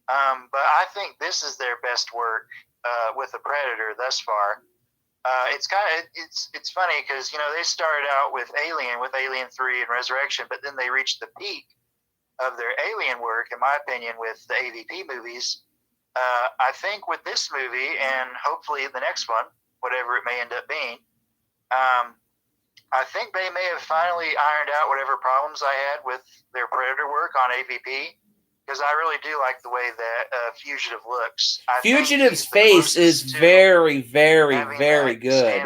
But I think this is their best work with the Predator thus far. It's funny because they started out with Alien 3 and Resurrection, but then they reached the peak of their Alien work, in my opinion, with the AVP movies. I think with this movie and hopefully the next one, whatever it may end up being, I think they may have finally ironed out whatever problems I had with their Predator work on AVP. Because I really do like the way that Fugitive looks. Fugitive's face is very, very, very good.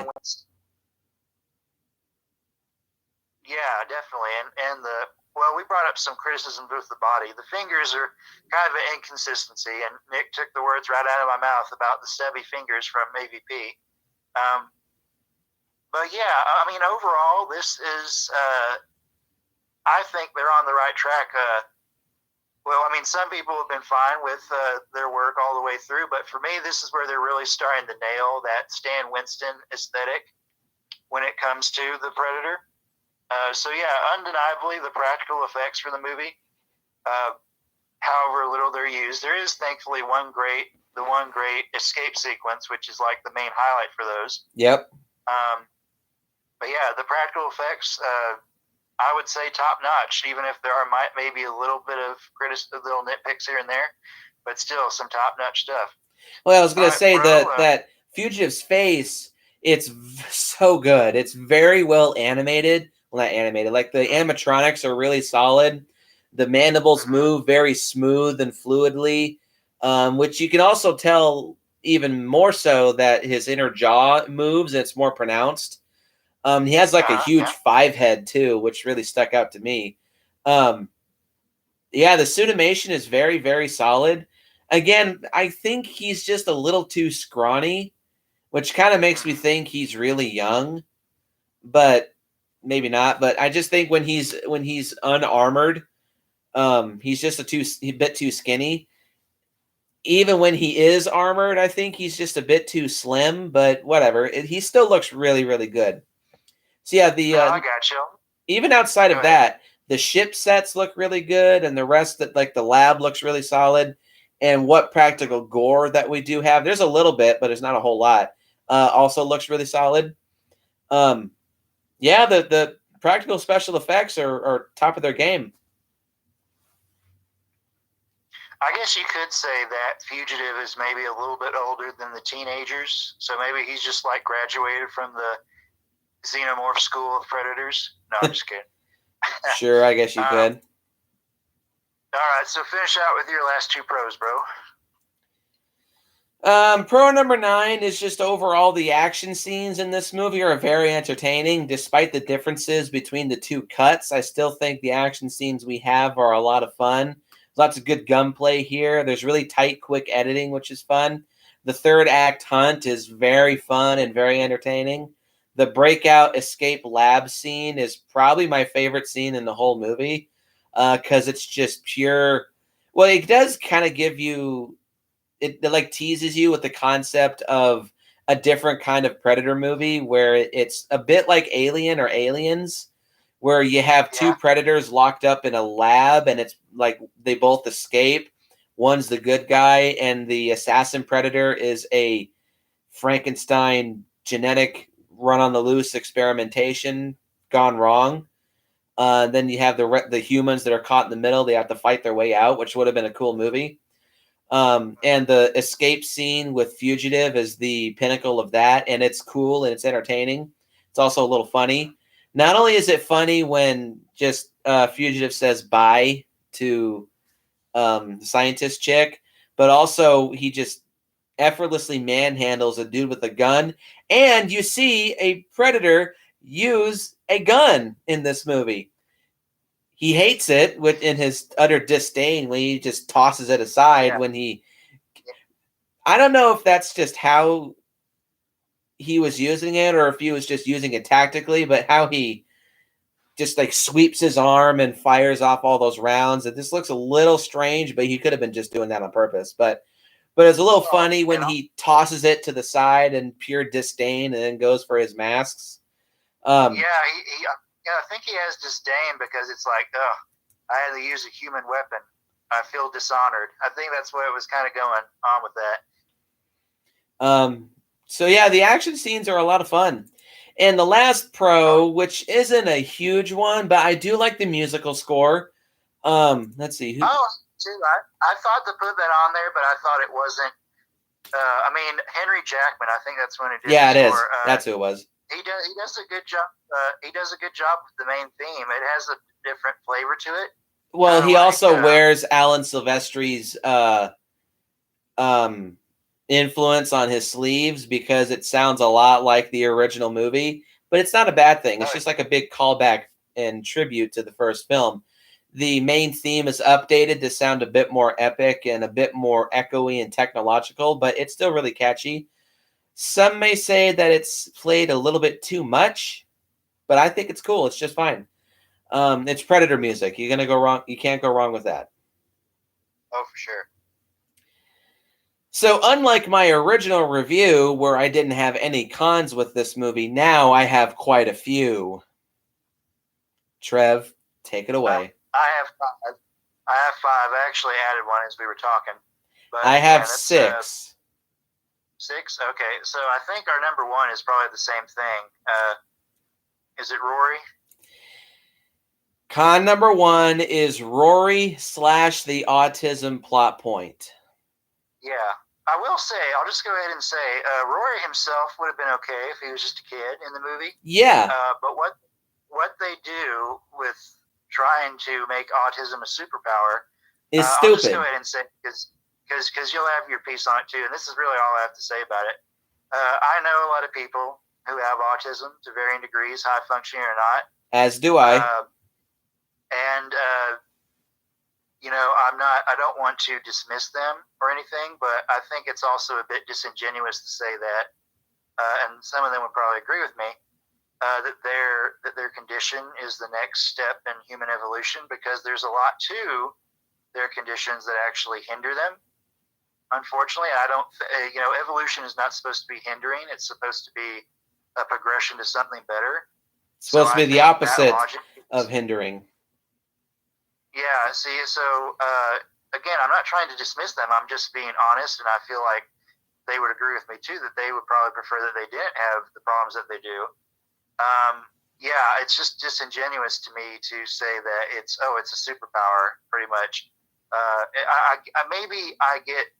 Yeah, definitely. And we brought up some criticism with the body. The fingers are kind of an inconsistency, and Nick took the words right out of my mouth about the stubby fingers from AVP. But yeah, I mean, overall, this is, I think they're on the right track. Well, I mean, some people have been fine with their work all the way through, but for me, this is where they're really starting to nail that Stan Winston aesthetic when it comes to the Predator. So yeah, undeniably, the practical effects for the movie however little they're used. There is thankfully the one great escape sequence, which is like the main highlight for those. Yep. But yeah, the practical effects, I would say top notch, even if there are maybe a little bit of little nitpicks here and there, but still some top notch stuff. Well, I was going to say bro, that Fugitive's face, it's so good. It's very well animated. Well, not animated. Like the animatronics are really solid. The mandibles move very smooth and fluidly, which you can also tell even more so that his inner jaw moves and it's more pronounced. He has like a huge 5 head too, which really stuck out to me. Yeah, the suitimation is very, very solid. Again, I think he's just a little too scrawny, which kind of makes me think he's really young, but maybe not. But I just think when he's unarmored, he's just a bit too skinny. Even when he is armored, I think he's just a bit too slim. But whatever, he still looks really, really good. So yeah, I got you. Even outside of that, the ship sets look really good, and the rest that like the lab looks really solid. And what practical gore that we do have, there's a little bit, but it's not a whole lot. Also looks really solid. Yeah, the practical special effects are top of their game. I guess you could say that Fugitive is maybe a little bit older than the teenagers, so maybe he's just like graduated from the Xenomorph School of Predators. No, I'm just kidding. Sure, I guess you could. All right, so finish out with your last 2 pros, bro. Pro number 9 is just overall the action scenes in this movie are very entertaining. Despite the differences between the 2 cuts, I still think the action scenes we have are a lot of fun. Lots of good gunplay here. There's really tight, quick editing, which is fun. The third act hunt is very fun and very entertaining. The breakout escape lab scene is probably my favorite scene in the whole movie because it's just pure. Well, it does kind of give you, it like teases you with the concept of a different kind of Predator movie where it's a bit like Alien or Aliens, where you have 2 predators locked up in a lab and it's like they both escape. One's the good guy and the assassin predator is a Frankenstein genetic run on the loose experimentation gone wrong. Then you have the humans that are caught in the middle. They have to fight their way out, which would have been a cool movie. And the escape scene with Fugitive is the pinnacle of that, and it's cool and it's entertaining. It's also a little funny. Not only is it funny when just Fugitive says bye to the scientist chick, but also he just effortlessly manhandles a dude with a gun, and you see a predator use a gun in this movie. He hates it in his utter disdain when he just tosses it aside when he. I don't know if that's just how he was using it or if he was just using it tactically, but how he just like sweeps his arm and fires off all those rounds. This looks a little strange, but he could have been just doing that on purpose. But it's a little funny when he tosses it to the side in pure disdain and then goes for his masks. I think he has disdain because it's like, oh, I had to use a human weapon. I feel dishonored. I think that's what it was kind of going on with that. So yeah, the action scenes are a lot of fun. And the last pro, which isn't a huge one, but I do like the musical score. Let's see. Too. I thought to put that on there, but I thought it wasn't. I mean, Henry Jackman. I think that's when it did. Yeah, it is. That's who it was. He does a good job. He does a good job with the main theme. It has a different flavor to it. Well, he also wears Alan Silvestri's influence on his sleeves because it sounds a lot like the original movie. But it's not a bad thing. It's just like a big callback and tribute to the first film. The main theme is updated to sound a bit more epic and a bit more echoey and technological, but it's still really catchy. Some may say that it's played a little bit too much, but I think it's cool. It's just fine. It's Predator music. You're gonna go wrong. You can't go wrong with that. Oh, for sure. So unlike my original review where I didn't have any cons with this movie, now I have quite a few. Trev, take it away. I have 5. I have 5. I actually added one as we were talking. But I have that's 6. 6? Okay, so I think our number 1 is probably the same thing. Is it Rory? Con number 1 is Rory / the autism plot point. Yeah. I will say, I'll just go ahead and say, Rory himself would have been okay if he was just a kid in the movie. Yeah. But what they do with trying to make autism a superpower is I'll stupid. just go ahead and say, because you'll have your piece on it too, and this is really all I have to say about it. I know a lot of people who have autism to varying degrees, high functioning or not. As do I. I don't want to dismiss them or anything, but I think it's also a bit disingenuous to say that, and some of them would probably agree with me, that their condition is the next step in human evolution, because there's a lot to their conditions that actually hinder them. Unfortunately, I don't. Evolution is not supposed to be hindering. It's supposed to be a progression to something better. It's supposed to be the opposite of hindering. Yeah. See, so again, I'm not trying to dismiss them. I'm just being honest, and I feel like they would agree with me too that they would probably prefer that they didn't have the problems that they do. Yeah, it's just disingenuous to me to say that it's a superpower, pretty much. Maybe I get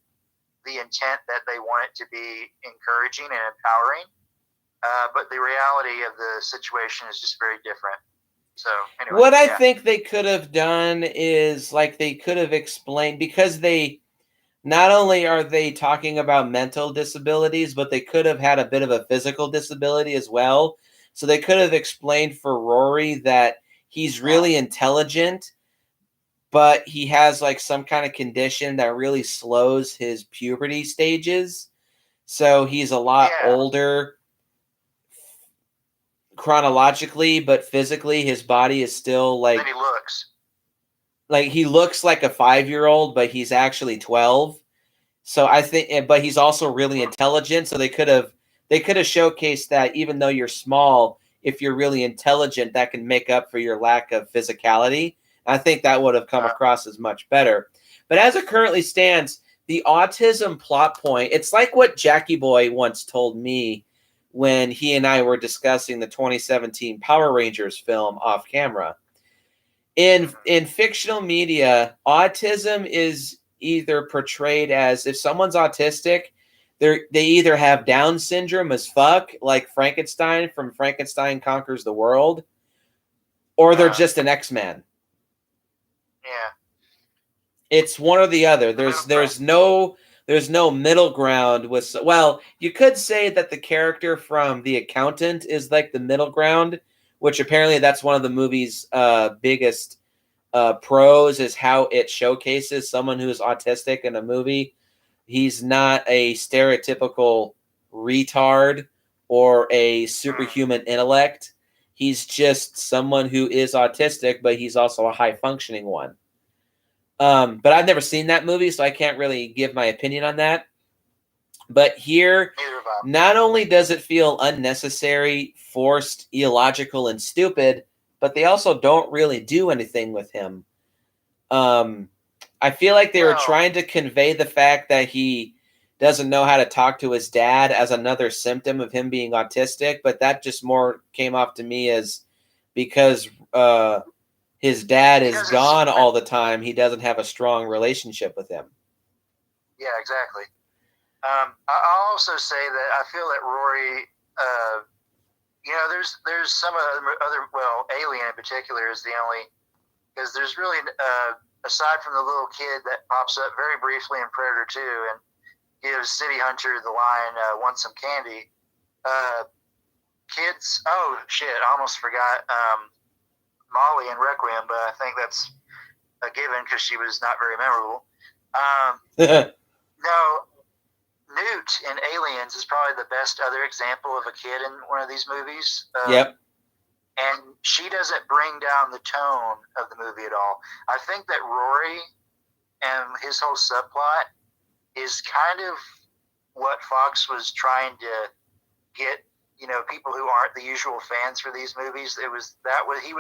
the intent that they want it to be encouraging and empowering, but the reality of the situation is just very different. So anyway, what I think they could have done is they could have explained, because they not only are they talking about mental disabilities, but they could have had a bit of a physical disability as well. So they could have explained for Rory that he's really intelligent, but he has some kind of condition that really slows his puberty stages. So he's a lot older chronologically, but physically his body is still then he looks. He looks like a 5-year-old, but he's actually 12. So I think, but he's also really intelligent. So they could have showcased that even though you're small, if you're really intelligent, that can make up for your lack of physicality. I think that would have come across as much better. But as it currently stands, the autism plot point, it's like what Jackie Boy once told me when he and I were discussing the 2017 Power Rangers film off camera. In fictional media, autism is either portrayed as, if someone's autistic, they either have Down syndrome as fuck, like Frankenstein from Frankenstein Conquers the World, or they're just an X-Man. Yeah. It's one or the other. There's no middle ground with. Well, you could say that the character from The Accountant is like the middle ground, which apparently that's one of the movie's biggest pros, is how it showcases someone who is autistic in a movie. He's not a stereotypical retard or a superhuman intellect. He's just someone who is autistic, but he's also a high functioning one. But I've never seen that movie, so I can't really give my opinion on that. But here, not only does it feel unnecessary, forced, illogical, and stupid, but they also don't really do anything with him. I feel like they were trying to convey the fact that he doesn't know how to talk to his dad as another symptom of him being autistic, but that just more came off to me as because his dad is gone all the time, he doesn't have a strong relationship with him. Yeah, exactly. I'll also say that I feel that Rory, there's some other, Alien in particular is the only, because there's really, aside from the little kid that pops up very briefly in Predator 2 and gives City Hunter the line, want some candy, kids, oh shit, I almost forgot Molly in Requiem, but I think that's a given because she was not very memorable. No, Newt in Aliens is probably the best other example of a kid in one of these movies. Yep. And she doesn't bring down the tone of the movie at all. I think that Rory and his whole subplot is kind of what Fox was trying to get, people who aren't the usual fans for these movies. He was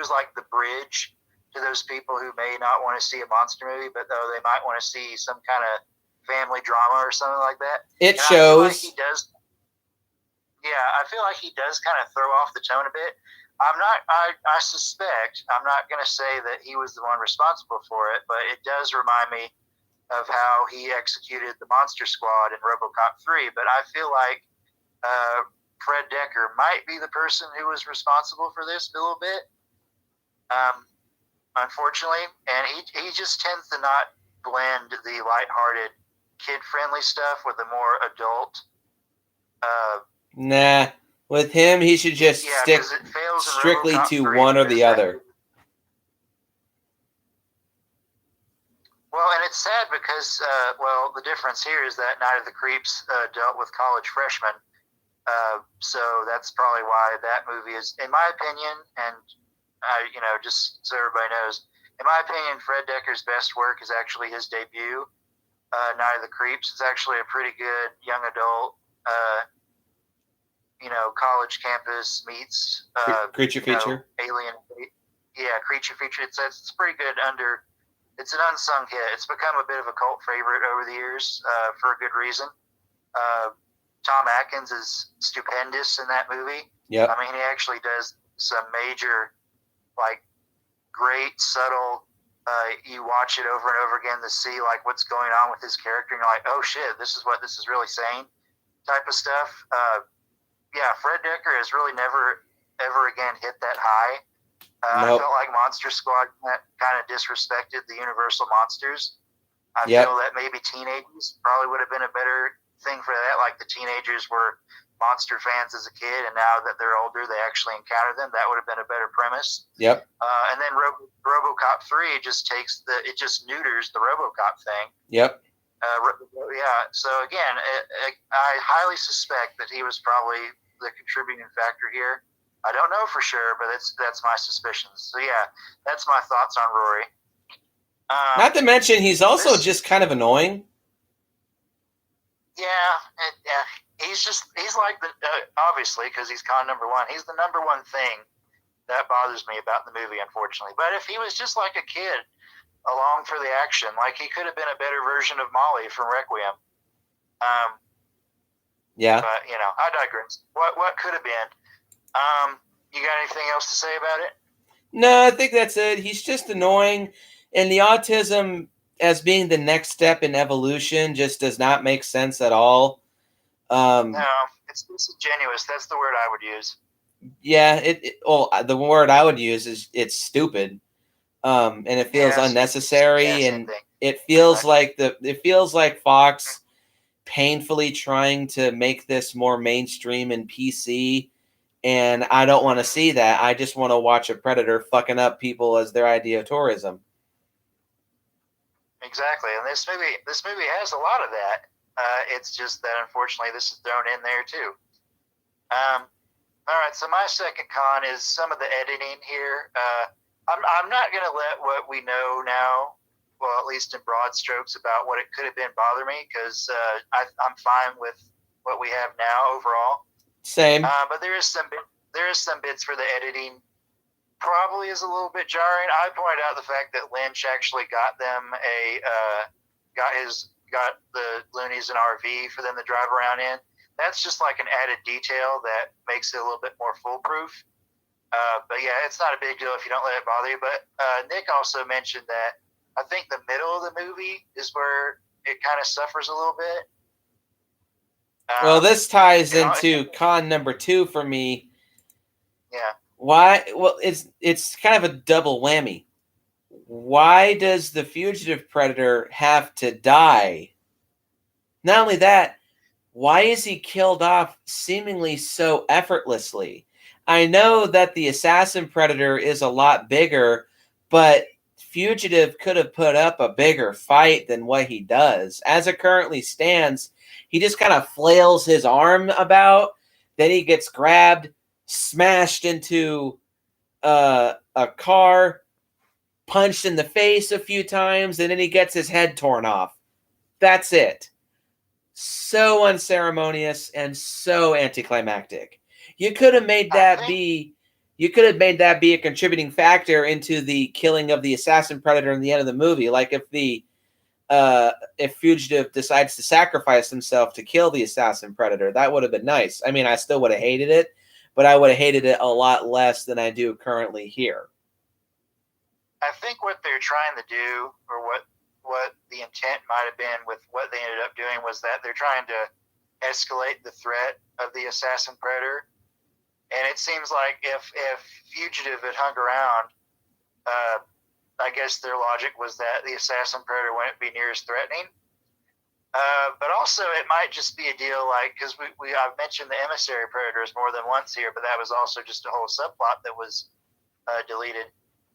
like the bridge to those people who may not want to see a monster movie, but though they might want to see some kind of family drama or something like that. It and shows. I feel like he does. Yeah, I feel like he does kind of throw off the tone a bit. I suspect, I'm not going to say that he was the one responsible for it, but it does remind me of how he executed the Monster Squad in RoboCop 3. But I feel like Fred Decker might be the person who was responsible for this a little bit, unfortunately. And he just tends to not blend the lighthearted, kid-friendly stuff with the more adult. Nah, with him, he should just stick strictly to one or the other. Well, and it's sad because, the difference here is that Night of the Creeps dealt with college freshmen. So that's probably why that movie is, in my opinion, and, just so everybody knows, in my opinion, Fred Decker's best work is actually his debut, Night of the Creeps. It's actually a pretty good young adult, college campus meets creature feature, alien. Yeah, creature feature. It's pretty good It's an unsung hit. It's become a bit of a cult favorite over the years for a good reason. Tom Atkins is stupendous in that movie. Yeah, I mean, he actually does some major, great, subtle. You watch it over and over again to see what's going on with his character, and you're like, oh shit, this is what this is really saying, type of stuff. Fred Decker has really never ever again hit that high. Nope. I felt like Monster Squad kind of disrespected the Universal monsters. I feel that maybe teenagers probably would have been a better thing for that. Like the teenagers were monster fans as a kid, and now that they're older, they actually encounter them. That would have been a better premise. Yep. And then RoboCop 3 just neuters the RoboCop thing. Yep. So again, I highly suspect that he was probably the contributing factor here. I don't know for sure, but that's my suspicions. So yeah, that's my thoughts on Rory. Not to mention, he's also just kind of annoying. Yeah, he's like obviously, because he's con number one. He's the number one thing that bothers me about the movie, unfortunately. But if he was just like a kid along for the action, he could have been a better version of Molly from Requiem. Yeah. But I digress. What could have been? You got anything else to say about it? No, I think that's it. He's just annoying, and the autism as being the next step in evolution just does not make sense at all. No, it's disingenuous. That's the word I would use. Yeah, the word I would use is it's stupid, and it feels unnecessary, and it feels like Fox painfully trying to make this more mainstream and PC. And I don't want to see that. I just want to watch a predator fucking up people as their idea of tourism. Exactly, and this movie has a lot of that. It's just that unfortunately this is thrown in there too. All right, so my second con is some of the editing here. I'm not going to let what we know now, well, at least in broad strokes, about what it could have been bother me, because I'm fine with what we have now overall. Same. But there is some bits for the editing probably is a little bit jarring. I pointed out the fact that Lynch actually got them got the loonies an RV for them to drive around in. That's just like an added detail that makes it a little bit more foolproof. But yeah, it's not a big deal if you don't let it bother you. But Nick also mentioned that I think the middle of the movie is where it kind of suffers a little bit. Well, this ties into con number 2 for me. Yeah. Why? Well, it's kind of a double whammy. Why does the fugitive predator have to die? Not only that, why is he killed off seemingly so effortlessly? I know that the assassin predator is a lot bigger, but fugitive could have put up a bigger fight than what he does. As it currently stands, he just kind of flails his arm about, then he gets grabbed, smashed into a car, punched in the face a few times, and then he gets his head torn off. That's it. So unceremonious and so anticlimactic. You could have made that be You could have made that be a contributing factor into the killing of the assassin predator in the end of the movie. Like if Fugitive decides to sacrifice himself to kill the assassin predator, that would have been nice. I mean, I still would have hated it, but I would have hated it a lot less than I do currently here. I think what they're trying to do, or what the intent might have been with what they ended up doing, was that they're trying to escalate the threat of the assassin predator. And it seems like if Fugitive had hung around, I guess their logic was that the assassin predator wouldn't be near as threatening. But also, it might just be a deal like, because I've mentioned the emissary predators more than once here, but that was also just a whole subplot that was deleted.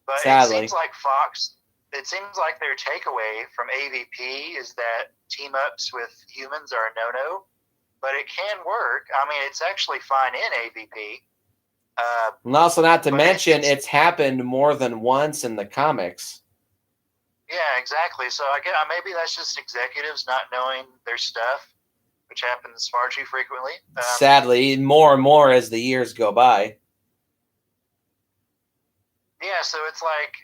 But Sadly. It seems like Fox, it seems like their takeaway from AVP is that team ups with humans are a no-no, but it can work. I mean, it's actually fine in AVP. And also, not to mention, it's happened more than once in the comics. Yeah, exactly. So I guess maybe that's just executives not knowing their stuff, which happens far too frequently. Sadly, more and more as the years go by. Yeah, so it's like,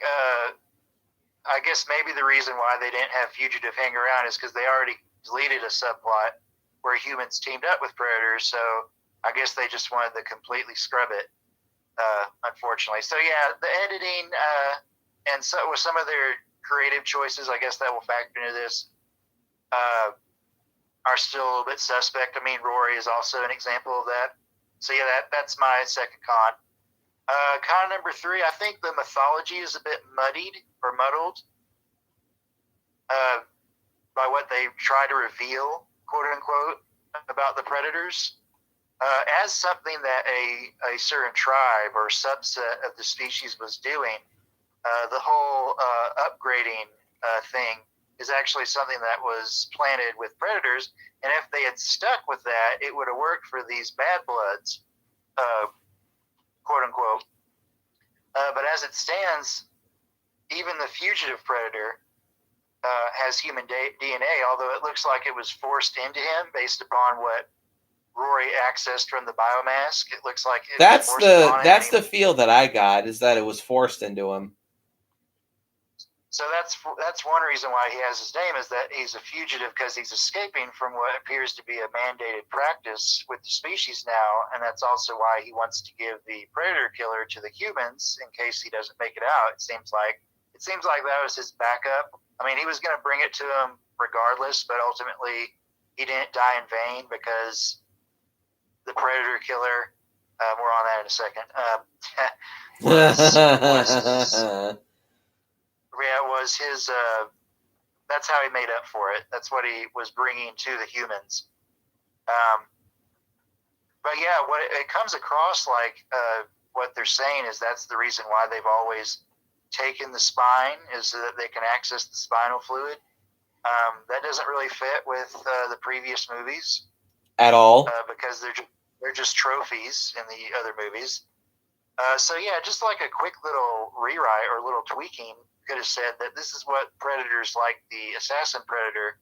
I guess maybe the reason why they didn't have Fugitive hang around is because they already deleted a subplot where humans teamed up with predators. So I guess they just wanted to completely scrub it, unfortunately. So yeah, the editing and so with some of their creative choices, I guess that will factor into this, are still a little bit suspect. I mean, Rory is also an example of that. So yeah, that's my second con. Con number 3, I think the mythology is a bit muddied or muddled by what they try to reveal, quote unquote, about the predators. As something that a certain tribe or subset of the species was doing, the whole upgrading thing is actually something that was planted with predators. And if they had stuck with that, it would have worked for these bad bloods, quote unquote. But as it stands, even the fugitive predator has human DNA, although it looks like it was forced into him based upon what Rory accessed from the biomask. It looks like it that's was forced that's the feel that I got, is that it was forced into him. So that's one reason why he has his name, is that he's a fugitive because he's escaping from what appears to be a mandated practice with the species now, and that's also why he wants to give the predator killer to the humans in case he doesn't make it out. It seems like that was his backup. I mean, he was going to bring it to him regardless, but ultimately he didn't die in vain because the predator killer, more on that in a second, was his, that's how he made up for it. That's what he was bringing to the humans. But yeah, what it comes across like, what they're saying is that's the reason why they've always taken the spine, is so that they can access the spinal fluid. That doesn't really fit with the previous movies at all, because they're just trophies in the other movies. So yeah, just like a quick little rewrite or little tweaking could have said that this is what predators like the assassin predator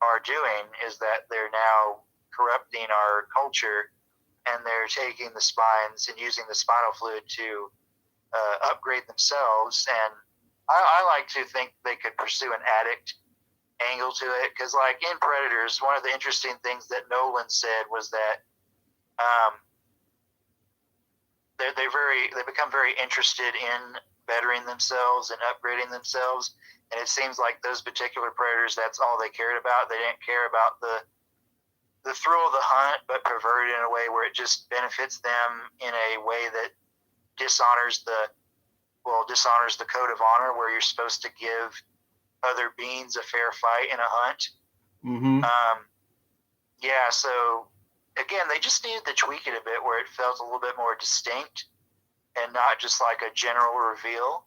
are doing, is that they're now corrupting our culture and they're taking the spines and using the spinal fluid to upgrade themselves. And I like to think they could pursue an addict angle to it, because like in Predators, one of the interesting things that Nolan said was that they become very interested in bettering themselves and upgrading themselves, and it seems like those particular predators, that's all they cared about. They didn't care about the thrill of the hunt, but perverted in a way where it just benefits them in a way that dishonors the code of honor, where you're supposed to give other beings a fair fight in a hunt. Mm-hmm. Yeah, so again, they just needed to tweak it a bit where it felt a little bit more distinct and not just like a general reveal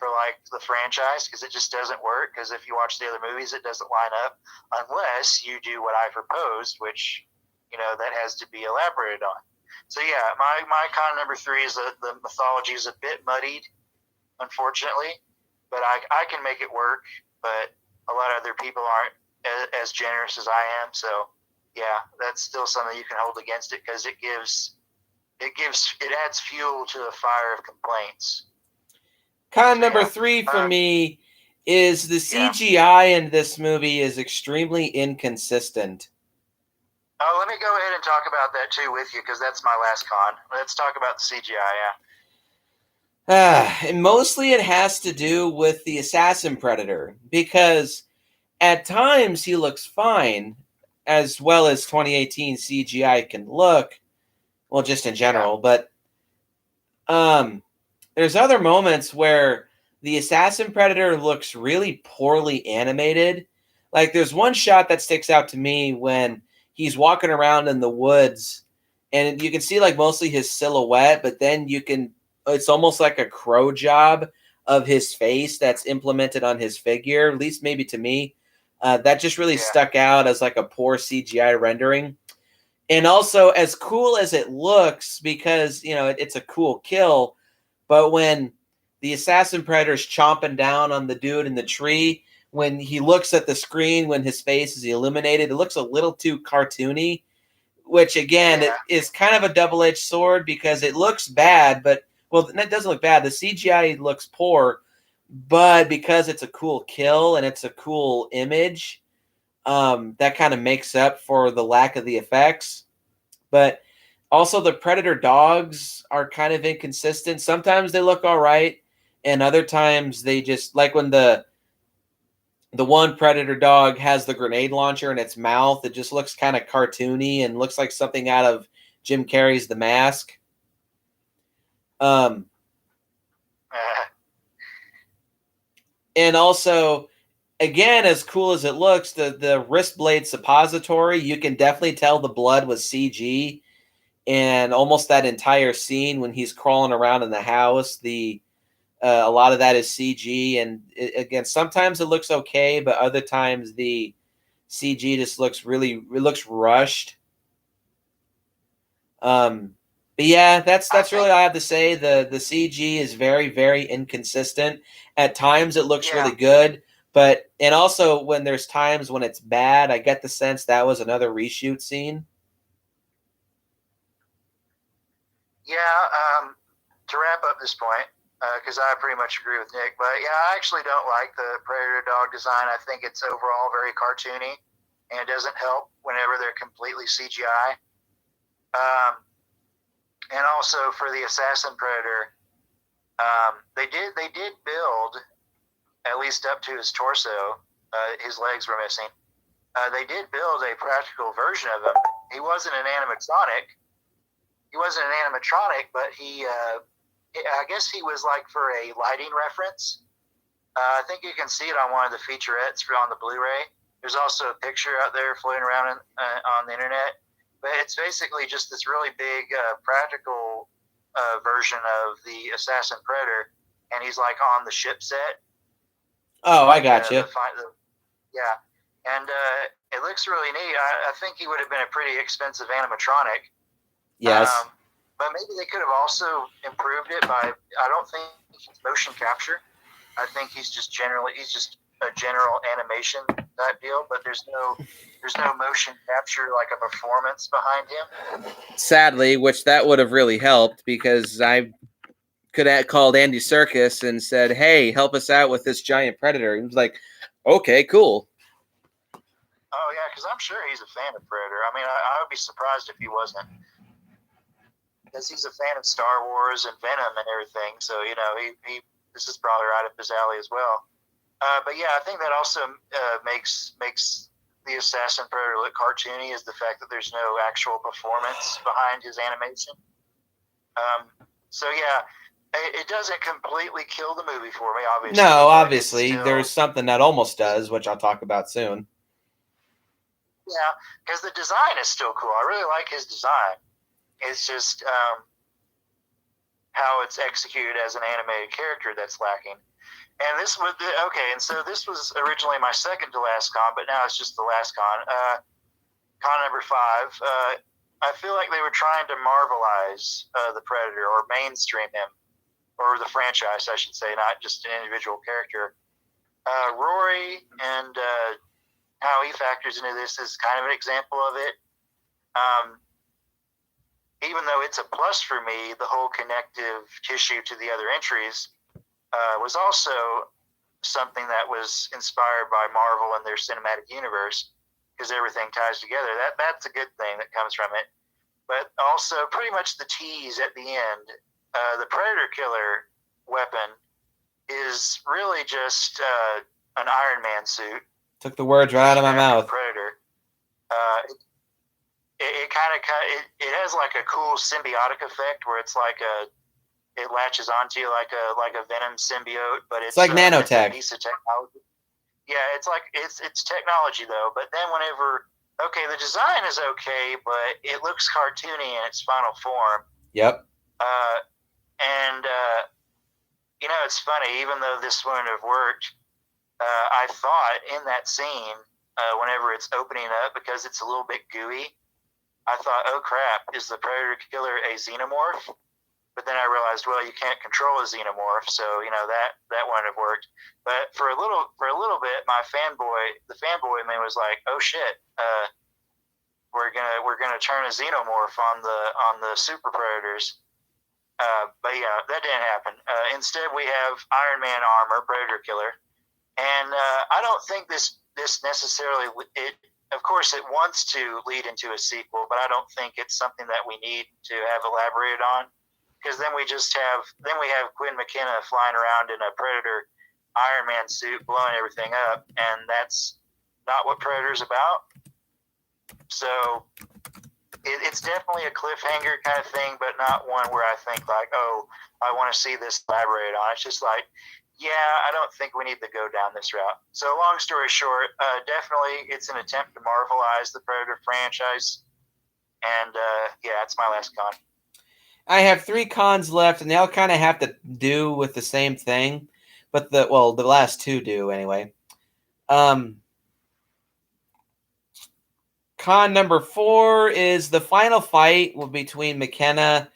for like the franchise, because it just doesn't work. Because if you watch the other movies, it doesn't line up unless you do what I proposed, which, that has to be elaborated on. So yeah, my con number 3 is that the mythology is a bit muddied, unfortunately, but I can make it work. But a lot of other people aren't as generous as I am. So yeah, that's still something you can hold against it, because it it adds fuel to the fire of complaints. Con So, number yeah. 3 for me is the Yeah. CGI in this movie is extremely inconsistent. Oh, let me go ahead and talk about that too with you, because that's my last con. Let's talk about the CGI. And mostly it has to do with the assassin predator, because at times he looks fine, as well as 2018 CGI can look, well, just in general, but there's other moments where the assassin predator looks really poorly animated. Like there's one shot that sticks out to me when he's walking around in the woods and you can see like mostly his silhouette, but then it's almost like a crow job of his face that's implemented on his figure, at least maybe to me. That just really stuck out as like a poor CGI rendering. And also as cool as it looks, because it's a cool kill, but when the assassin predator's chomping down on the dude in the tree, when he looks at the screen, when his face is illuminated, it looks a little too cartoony, which again, it is kind of a double-edged sword because it looks bad, but well, it doesn't look bad. The CGI looks poor, but because it's a cool kill and it's a cool image, that kind of makes up for the lack of the effects. But also, the predator dogs are kind of inconsistent. Sometimes they look all right, and other times they just like when the one predator dog has the grenade launcher in its mouth. It just looks kind of cartoony and looks like something out of Jim Carrey's The Mask. And also, again, as cool as it looks, the wrist blade suppository, you can definitely tell the blood was CG. And almost that entire scene when he's crawling around in the house, a lot of that is CG. And again, sometimes it looks okay, but other times the CG just looks rushed. But yeah, that's really all I have to say. The CG is very, very inconsistent. At times it looks really good, and also when there's times when it's bad, I get the sense that was another reshoot scene. Yeah, to wrap up this point, because I pretty much agree with Nick, but yeah, I actually don't like the Predator dog design. I think it's overall very cartoony, and it doesn't help whenever they're completely CGI. And also for the Assassin Predator, they did build, at least up to his torso, his legs were missing. They did build a practical version of him. He wasn't an animatronic. But I guess he was like for a lighting reference. I think you can see it on one of the featurettes on the Blu-ray. There's also a picture out there floating around on the internet. But it's basically just this really big practical version of the Assassin Predator, and he's like on the ship set. Oh, I got you. Yeah, and it looks really neat. I think he would have been a pretty expensive animatronic. Yes. But maybe they could have also improved it by, I don't think it's motion capture. I think he's just a general animation type deal, but there's no motion capture like a performance behind him. Sadly, which that would have really helped, because I could have called Andy Serkis and said, "Hey, help us out with this giant predator." He was like, "Okay, cool." Oh yeah, because I'm sure he's a fan of Predator. I mean, I would be surprised if he wasn't, because he's a fan of Star Wars and Venom and everything. So he this is probably right up his alley as well. But yeah, I think that also makes the Assassin Predator look cartoony, is the fact that there's no actual performance behind his animation. So yeah, it doesn't completely kill the movie for me, obviously. No, obviously there's something that almost does, which I'll talk about soon. Yeah, because the design is still cool. I really like his design. It's just how it's executed as an animated character that's lacking. And this was and so this was originally my second to last con, but now it's just the last con. Con number 5. I feel like they were trying to Marvelize the Predator, or mainstream him, or the franchise, I should say, not just an individual character. Rory and how he factors into this is kind of an example of it. even though it's a plus for me, the whole connective tissue to the other entries was also something that was inspired by Marvel and their cinematic universe, because everything ties together. That's a good thing that comes from it. But also, pretty much the tease at the end, the Predator Killer weapon is really just an Iron Man suit. Took the words right out of my mouth. Predator. It has like a cool symbiotic effect where it's like it latches onto you like a venom symbiote, but it's like nanotech. It's a piece of technology. Yeah, it's like it's technology though. But then whenever the design is okay, but it looks cartoony in its final form. Yep. It's funny. Even though this wouldn't have worked, I thought in that scene, whenever it's opening up, because it's a little bit gooey, I thought, oh crap, is the Predator Killer a xenomorph? But then I realized, well, you can't control a xenomorph, so that wouldn't have worked. But for a little bit, the fanboy man was like, oh shit, we're gonna turn a xenomorph on the super predators. But yeah, that didn't happen. Instead, we have Iron Man armor, Predator Killer, and I don't think this necessarily Of course, it wants to lead into a sequel, but I don't think it's something that we need to have elaborated on, because then we have Quinn McKenna flying around in a Predator Iron Man suit, blowing everything up, and that's not what Predator's about. So it's definitely a cliffhanger kind of thing, but not one where I think like, oh, I want to see this elaborated on. It's just like, yeah, I don't think we need to go down this route. So long story short, definitely it's an attempt to Marvelize the Predator franchise. And it's my last con. I have 3 cons left, and they all kind of have to do with the same thing. But the last 2 do anyway. Con number 4 is the final fight between McKenna,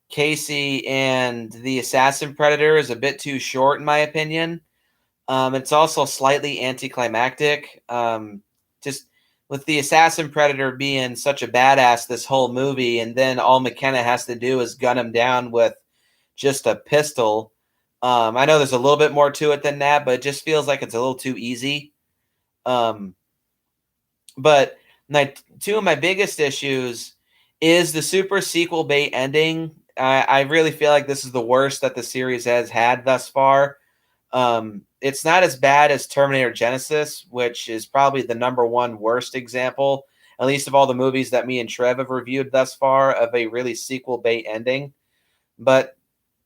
Casey, and the Assassin Predator is a bit too short, in my opinion. It's also slightly anticlimactic. Just with the Assassin Predator being such a badass this whole movie, and then all McKenna has to do is gun him down with just a pistol. I know there's a little bit more to it than that, but it just feels like it's a little too easy. But 2 of my biggest issues is the super sequel bait ending. I really feel like this is the worst that the series has had thus far. It's not as bad as Terminator Genesis, which is probably the number 1 worst example, at least of all the movies that me and Trev have reviewed thus far, of a really sequel bait ending. But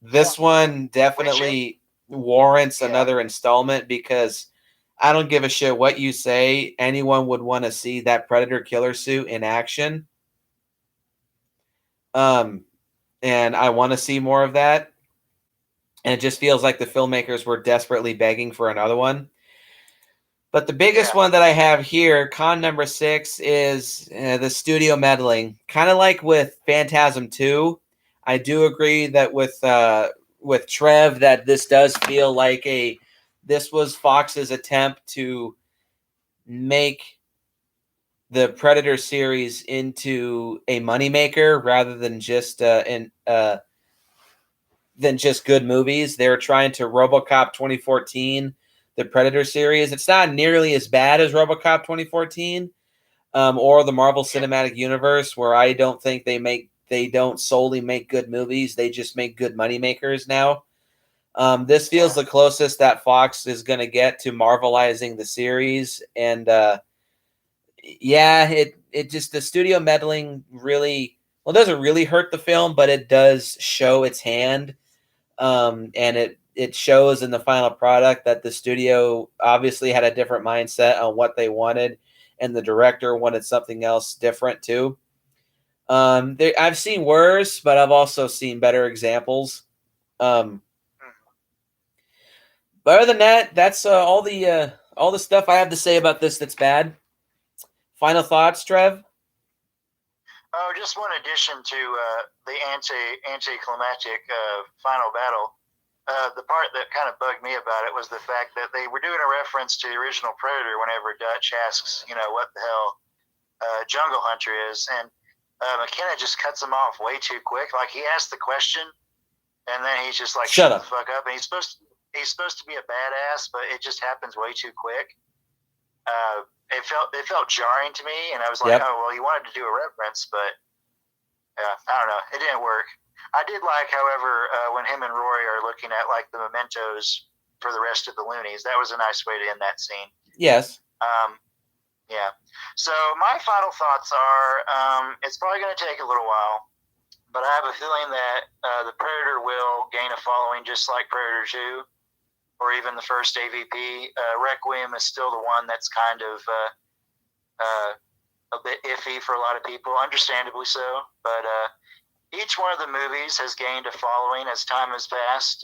this one definitely warrants another installment, because I don't give a shit what you say. Anyone would want to see that Predator Killer suit in action. And I want to see more of that. And it just feels like the filmmakers were desperately begging for another one. But the biggest one that I have here, con number 6, is the studio meddling. Kind of like with Phantasm 2. I do agree that with Trev that this does feel like this was Fox's attempt to make the Predator series into a moneymaker rather than just good movies. They were trying to RoboCop 2014 the Predator series. It's not nearly as bad as RoboCop 2014 or the Marvel Cinematic Universe, where I don't think they don't solely make good movies. They just make good moneymakers now. This feels the closest that Fox is going to get to Marvelizing the series. And it just, the studio meddling really, doesn't really hurt the film, but it does show its hand. And it shows in the final product that the studio obviously had a different mindset on what they wanted, and the director wanted something else different too. I've seen worse, but I've also seen better examples. But other than that, that's all the stuff I have to say about this that's bad. Final thoughts, Trev? Oh, just one addition to the anticlimactic final battle. The part that kind of bugged me about it was the fact that they were doing a reference to the original Predator whenever Dutch asks, what the hell Jungle Hunter is. And McKenna just cuts him off way too quick. Like, he asked the question, and then he's just like, Shut up. the fuck up. And he's supposed to be a badass, but it just happens way too quick. It felt jarring to me, and I was like, Yep. oh, well, he wanted to do a reference, but I don't know. It didn't work. I did like, however, when him and Roy are looking at like the mementos for the rest of the loonies. That was a nice way to end that scene. Yes. Yeah. So my final thoughts are, it's probably going to take a little while, but I have a feeling that the Predator will gain a following just like Predator 2 or even the first AVP. Requiem is still the one that's kind of a bit iffy for a lot of people, understandably so. But each one of the movies has gained a following as time has passed.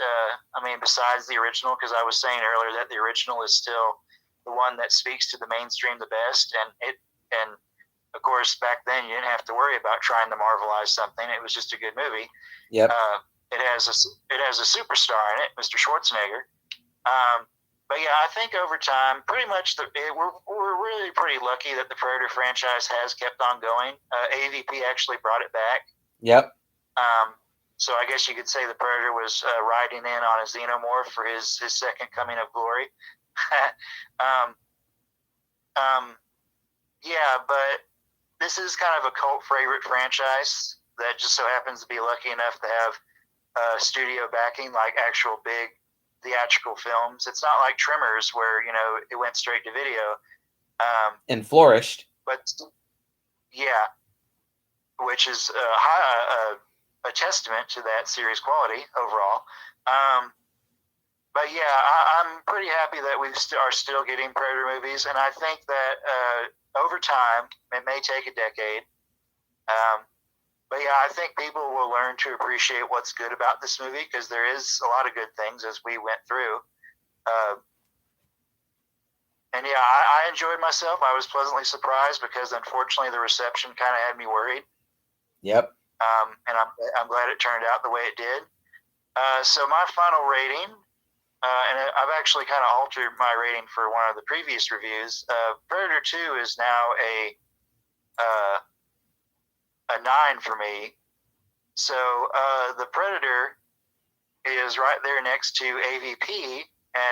I mean, besides the original, because I was saying earlier that the original is still the one that speaks to the mainstream the best, and of course back then you didn't have to worry about trying to marvelize something. It was just a good movie. Yep. It has a superstar in it, Mr. Schwarzenegger. But yeah, I think over time, pretty much we're really pretty lucky that the Predator franchise has kept on going. AVP actually brought it back. Yep. So I guess you could say the Predator was riding in on a xenomorph for his second coming of glory. Yeah, but this is kind of a cult favorite franchise that just so happens to be lucky enough to have studio backing, like actual big theatrical films. It's not like Tremors where, it went straight to video. And flourished. But yeah, which is a testament to that series quality overall. But yeah, I'm pretty happy that we are still getting Predator movies, and I think that over time, it may take a decade, but yeah, I think people will learn to appreciate what's good about this movie, because there is a lot of good things as we went through. And yeah, I enjoyed myself. I was pleasantly surprised because unfortunately the reception kind of had me worried. Yep. And I'm glad it turned out the way it did. So my final rating, and I've actually kind of altered my rating for one of the previous reviews. Predator 2 is now a 9 for me. So the Predator is right there next to AVP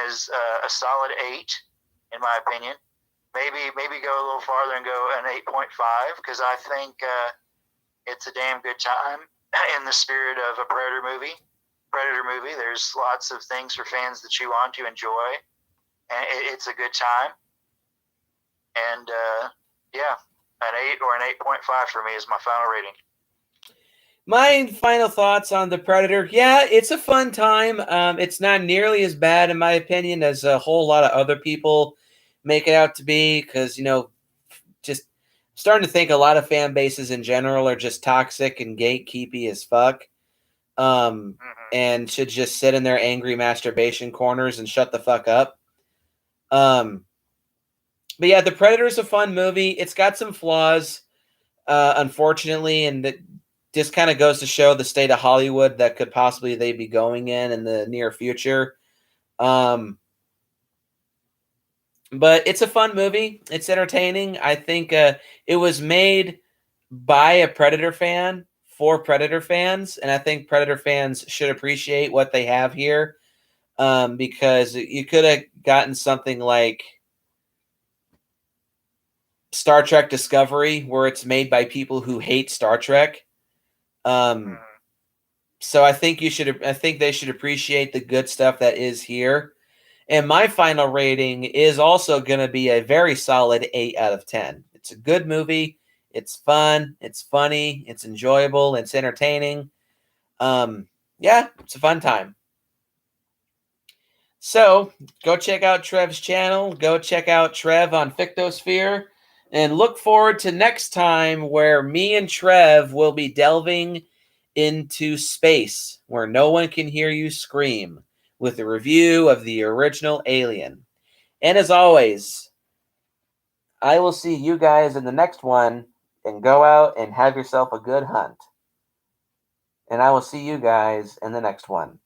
as a solid 8, in my opinion. Maybe go a little farther and go an 8.5, because I think it's a damn good time in the spirit of a Predator movie. There's lots of things for fans to chew on to enjoy, and it's a good time. And yeah, an 8 or an 8.5 for me is my final rating. My final thoughts on the Predator. Yeah, it's a fun time. It's not nearly as bad, in my opinion, as a whole lot of other people make it out to be, because, just starting to think a lot of fan bases in general are just toxic and gatekeepy as fuck. And should just sit in their angry masturbation corners and shut the fuck up. But yeah, The Predator is a fun movie. It's got some flaws, unfortunately, and that just kind of goes to show the state of Hollywood that could possibly they be going in the near future. But it's a fun movie. It's entertaining. I think it was made by a Predator fan for Predator fans, and I think Predator fans should appreciate what they have here, because you could have gotten something like Star Trek Discovery, where it's made by people who hate Star Trek. So I think they should appreciate the good stuff that is here. And my final rating is also going to be a very solid 8 out of 10. It's a good movie. It's fun. It's funny. It's enjoyable. It's entertaining. Yeah, it's a fun time. So go check out Trev's channel. Go check out Trev on Fictosphere. And look forward to next time, where me and Trev will be delving into space, where no one can hear you scream, with a review of the original Alien. And as always, I will see you guys in the next one, and go out and have yourself a good hunt. And I will see you guys in the next one.